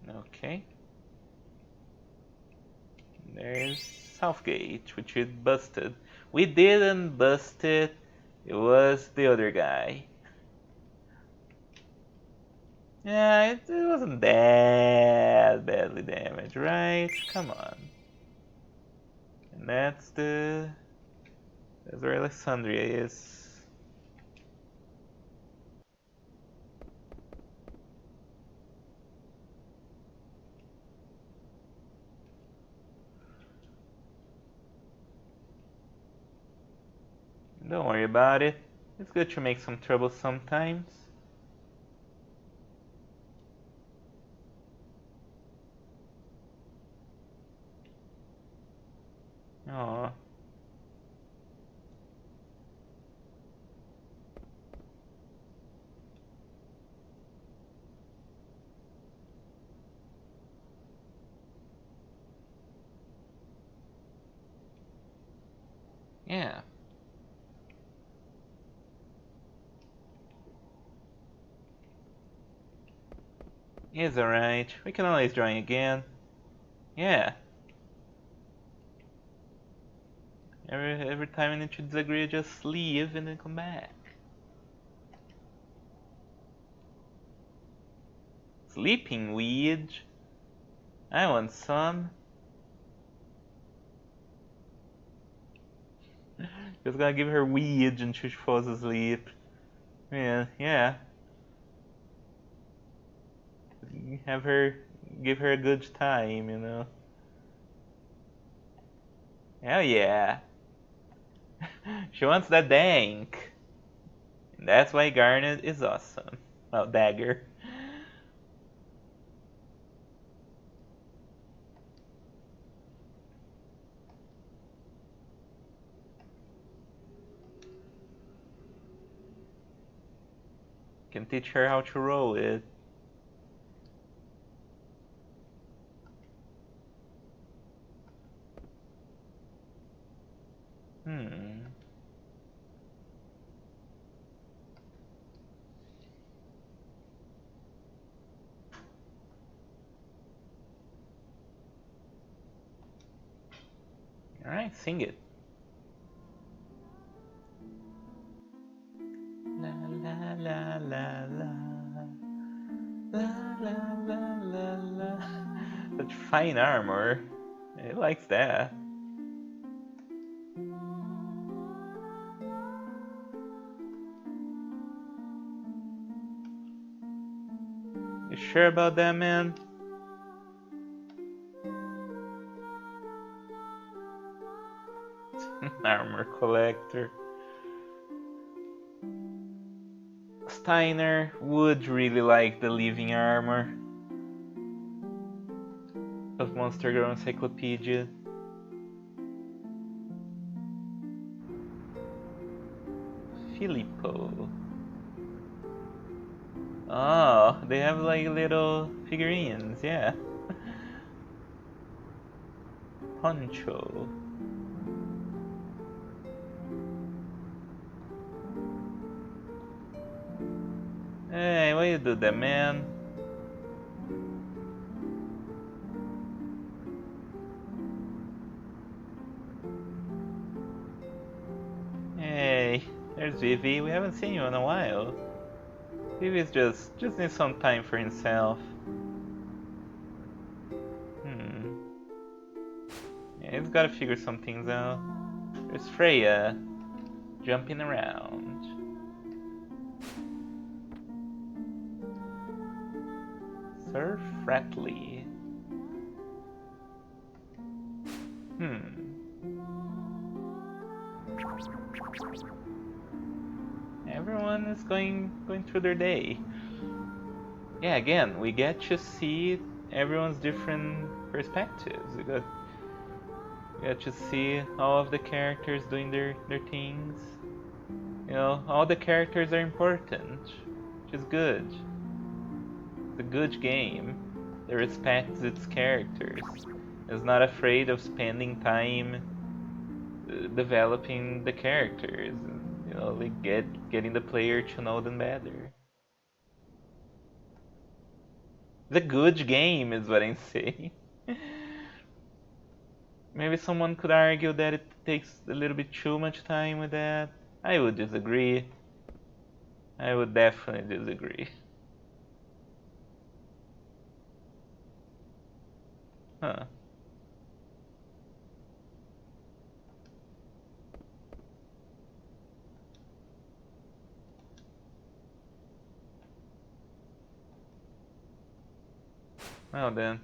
Okay. There's Southgate, which we busted. We didn't bust it. It was the other guy. Yeah, it wasn't that badly damaged, right? Come on. And that's where Alexandria is. Don't worry about it. It's good to make some trouble sometimes. Oh. Yeah. It's alright. We can always join again. Yeah. Every time we need to disagree, just leave and then come back. Sleeping weed. I want some. Just gotta give her weed and she falls asleep. Yeah. Give her a good time. Hell yeah. She wants that dank. And that's why Garnet is awesome. Well, Dagger. Can teach her how to roll it. Alright, sing it. La la la la la. La la la la la. Such fine armor. It likes that. You sure about that, man? armor collector. Steiner would really like the living armor of Monster Girl Encyclopedia. Filippo. Oh, they have like little figurines, yeah. Poncho. Hey, why you do that, man? Hey, there's Vivi. We haven't seen you in a while. Vivi's just needs some time for himself. Yeah, he's gotta figure some things out. There's Freya, jumping around. Sir Fratley. Everyone is going through their day. Yeah, again, we get to see everyone's different perspectives. We get to see all of the characters doing their things. You know, all the characters are important, which is good. It's a good game that respects its characters. It's not afraid of spending time developing the characters. You know, like getting the player to know them better. The good game is what I'm saying. Maybe someone could argue that it takes a little bit too much time with that. I would disagree. I would definitely disagree. Huh. Well then.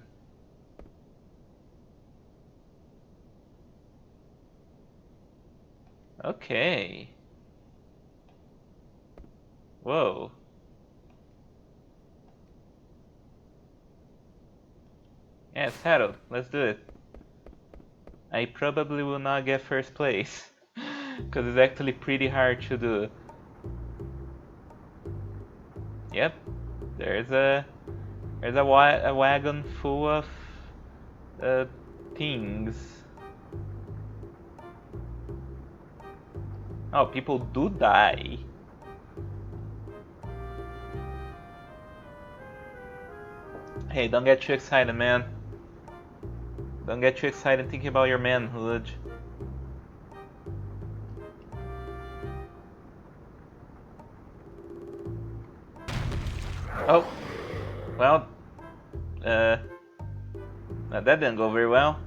Okay. Whoa. Yeah, settled. Let's do it. I probably will not get first place. Because it's actually pretty hard to do. Yep. There's a wagon full of things. Oh, people do die. Hey, don't get too excited, man. Don't get too excited thinking about your manhood. Oh, well, that didn't go very well.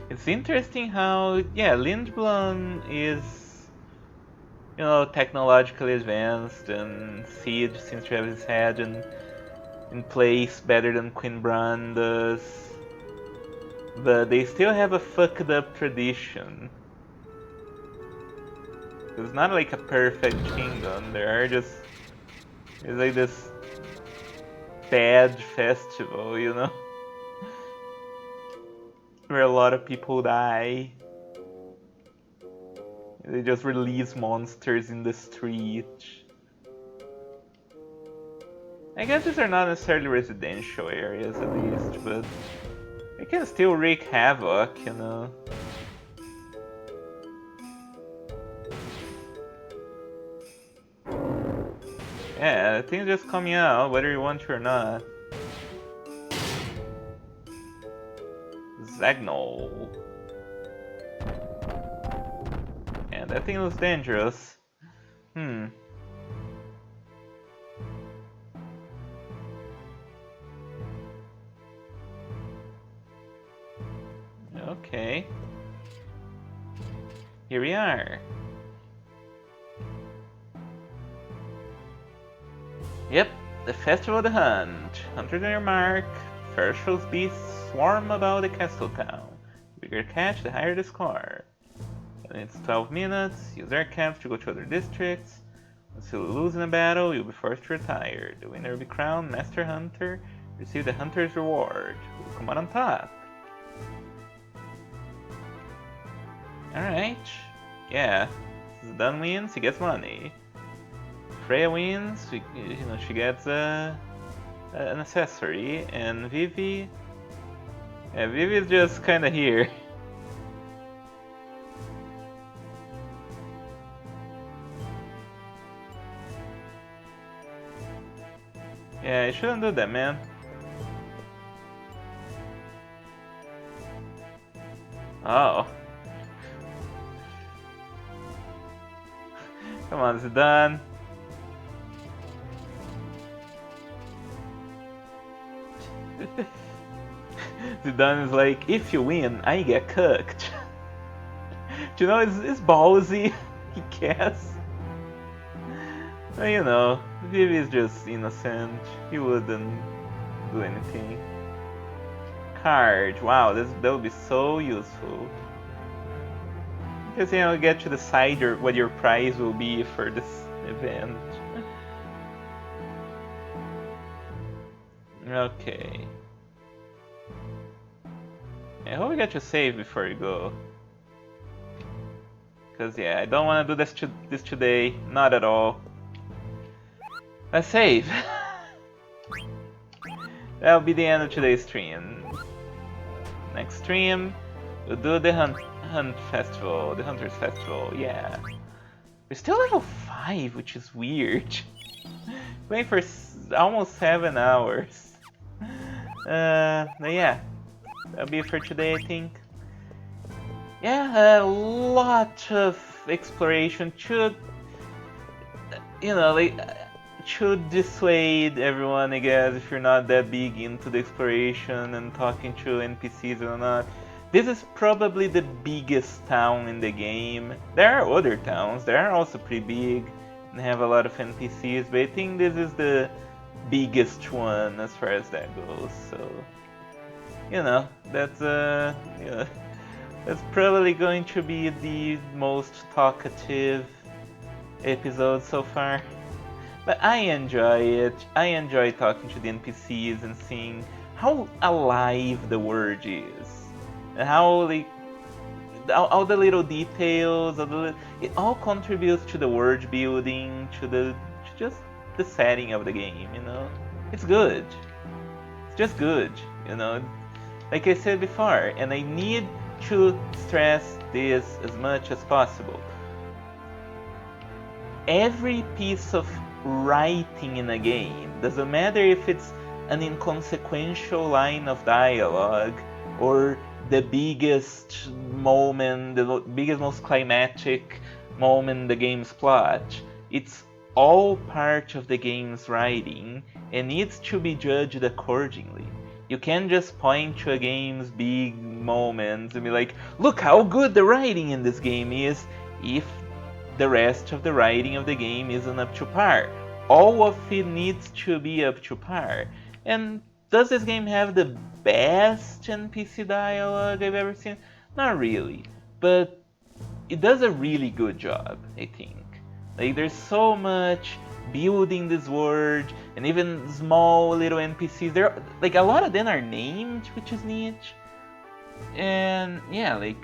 It's interesting how, yeah, Lindblum is, you know, technologically advanced, and Siege seems to have his head in place better than Queen Bran does. But they still have a fucked up tradition. It's not like a perfect kingdom. It's like this bad festival, you know? Where a lot of people die. They just release monsters in the street. I guess these are not necessarily residential areas, at least, but they can still wreak havoc, you know? Yeah, things just coming out, whether you want to or not. Zagnol. And that thing looks dangerous. Okay. Here we are. Yep, The Festival of the Hunt. Hunters on your mark. Ferocious beasts swarm about the castle town. The bigger the catch, the higher the score. And it's 12 minutes. Use air camps to go to other districts. Once you lose in a battle, you'll be forced to retire. The winner will be crowned Master Hunter. Receive the Hunter's Reward. Who will come out on top? Alright. Yeah. Zidane wins, he gets money. Freya wins, she gets an accessory. And Vivi... Yeah, Vivi's just kinda here. Yeah, I shouldn't do that, man. Oh. Come on, Zidane. Zidane is like, if you win, I get cooked. Do you know, it's ballsy, I guess. But you know, Vivi is just innocent. He wouldn't do anything. Card. Wow, that would be so useful. Because you know, you get to decide what your prize will be for this event. Okay. I hope you get your save before you go. Because yeah, I don't want to do this today. Not at all. Let's save. That'll be the end of today's stream. Next stream, we'll do the Hunt Festival, the Hunters Festival, yeah. We're still level 5, which is weird. Playing for almost 7 hours. But yeah, that'll be it for today, I think. Yeah, a lot of exploration should, you know, like, should dissuade everyone, I guess, if you're not that big into the exploration and talking to NPCs or not. This is probably the biggest town in the game. There are other towns, they are also pretty big and have a lot of NPCs, but I think this is the biggest one as far as that goes. So, you know, that's that's probably going to be the most talkative episode so far. But I enjoy it. I enjoy talking to the NPCs and seeing how alive the world is. And how like all the little details, it all contributes to the world building, to just the setting of the game, you know? It's good. It's just good, you know? Like I said before, and I need to stress this as much as possible. Every piece of writing in a game, doesn't matter if it's an inconsequential line of dialogue or the biggest moment, the biggest, most climactic moment in the game's plot, it's all part of the game's writing and needs to be judged accordingly. You can't just point to a game's big moments and be like, look how good the writing in this game is, if the rest of the writing of the game isn't up to par. All of it needs to be up to par. And does this game have the best NPC dialogue I've ever seen? Not really, but it does a really good job, I think. Like, there's so much building this world, and even small little NPCs. There, like, a lot of them are named, which is neat. And yeah, like,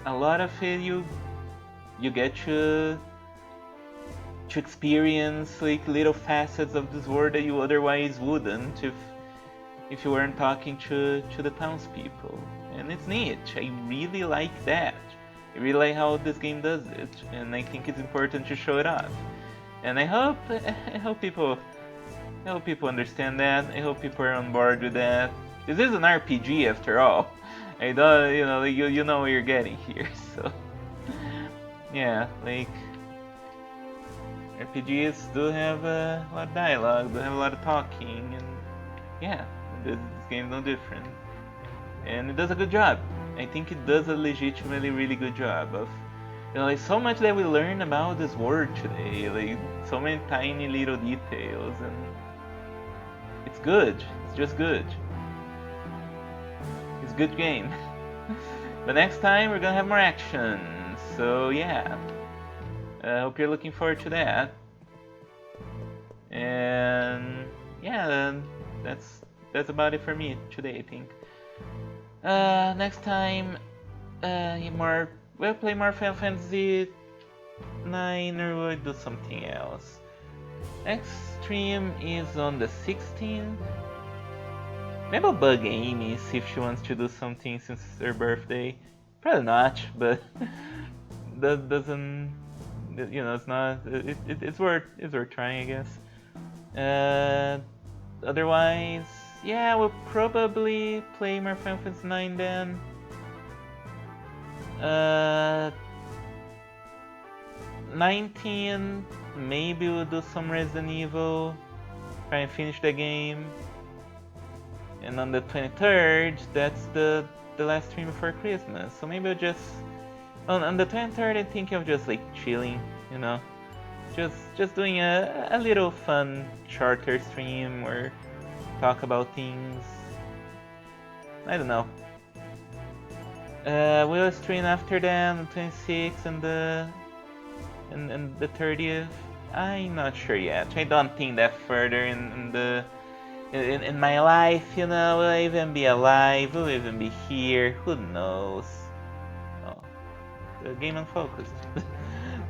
a lot of it you get to experience like little facets of this world that you otherwise wouldn't if you weren't talking to the townspeople. And it's neat. I really like that. I really like how this game does it, and I think it's important to show it off. And I hope people understand that. I hope people are on board with that. This is an RPG after all. I don't, you know, you know what you're getting here. So yeah, like, RPGs do have a lot of dialogue, do have a lot of talking, and yeah, this game's no different. And it does a good job. I think it does a legitimately really good job of, you know, like, so much that we learn about this world today, like so many tiny little details, and It's good. It's just good. It's a good game. But next time we're gonna have more action. So yeah. I hope you're looking forward to that. And yeah, that's about it for me today, I think. Next time, we'll play more Final Fantasy 9 or we'll do something else. Next stream is on the 16th. Maybe I'll bug Amy, see if she wants to do something since it's her birthday. Probably not, but that doesn't, it's not. It's worth trying, I guess. Otherwise, yeah, we'll probably play more Final Fantasy 9 then. 19, maybe we'll do some Resident Evil, try and finish the game. And on the 23rd, that's the last stream before Christmas. So maybe I'll just on the 23rd, I think of just like chilling, just doing a little fun shorter stream or talk about things. I don't know. We'll stream after that on the 26th and the 30th. I'm not sure yet. I don't think that further in my life, will I even be alive? Will I even be here? Who knows? Oh, the game unfocused.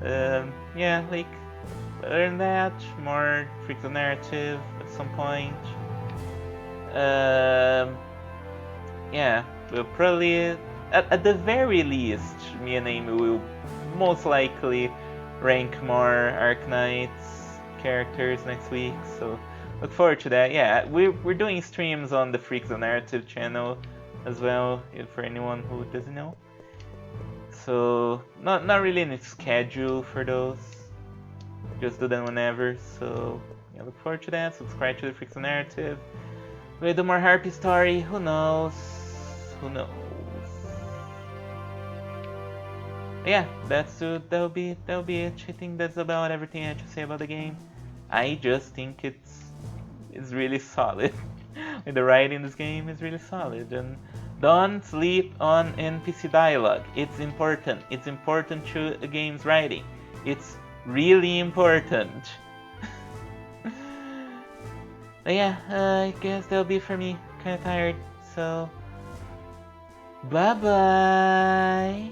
Yeah, like other than that, more Freaks of Narrative at some point. Yeah, we'll probably, at the very least, me and Amy will most likely rank more Arknights characters next week, so look forward to that. Yeah, we're doing streams on the Freaks of Narrative channel as well, for anyone who doesn't know. So not really any schedule for those. Just do them whenever. So yeah, look forward to that. Subscribe to the Freaks of Narrative. We'll do more Harpy story. Who knows? Who knows? Yeah, that'll be it. I think that's about everything I have to say about the game. I just think it's really solid. The writing in this game is really solid, and don't sleep on NPC dialogue. It's important. It's important to a game's writing. It's really important. But yeah, I guess that'll be for me. Kinda tired, so bye bye.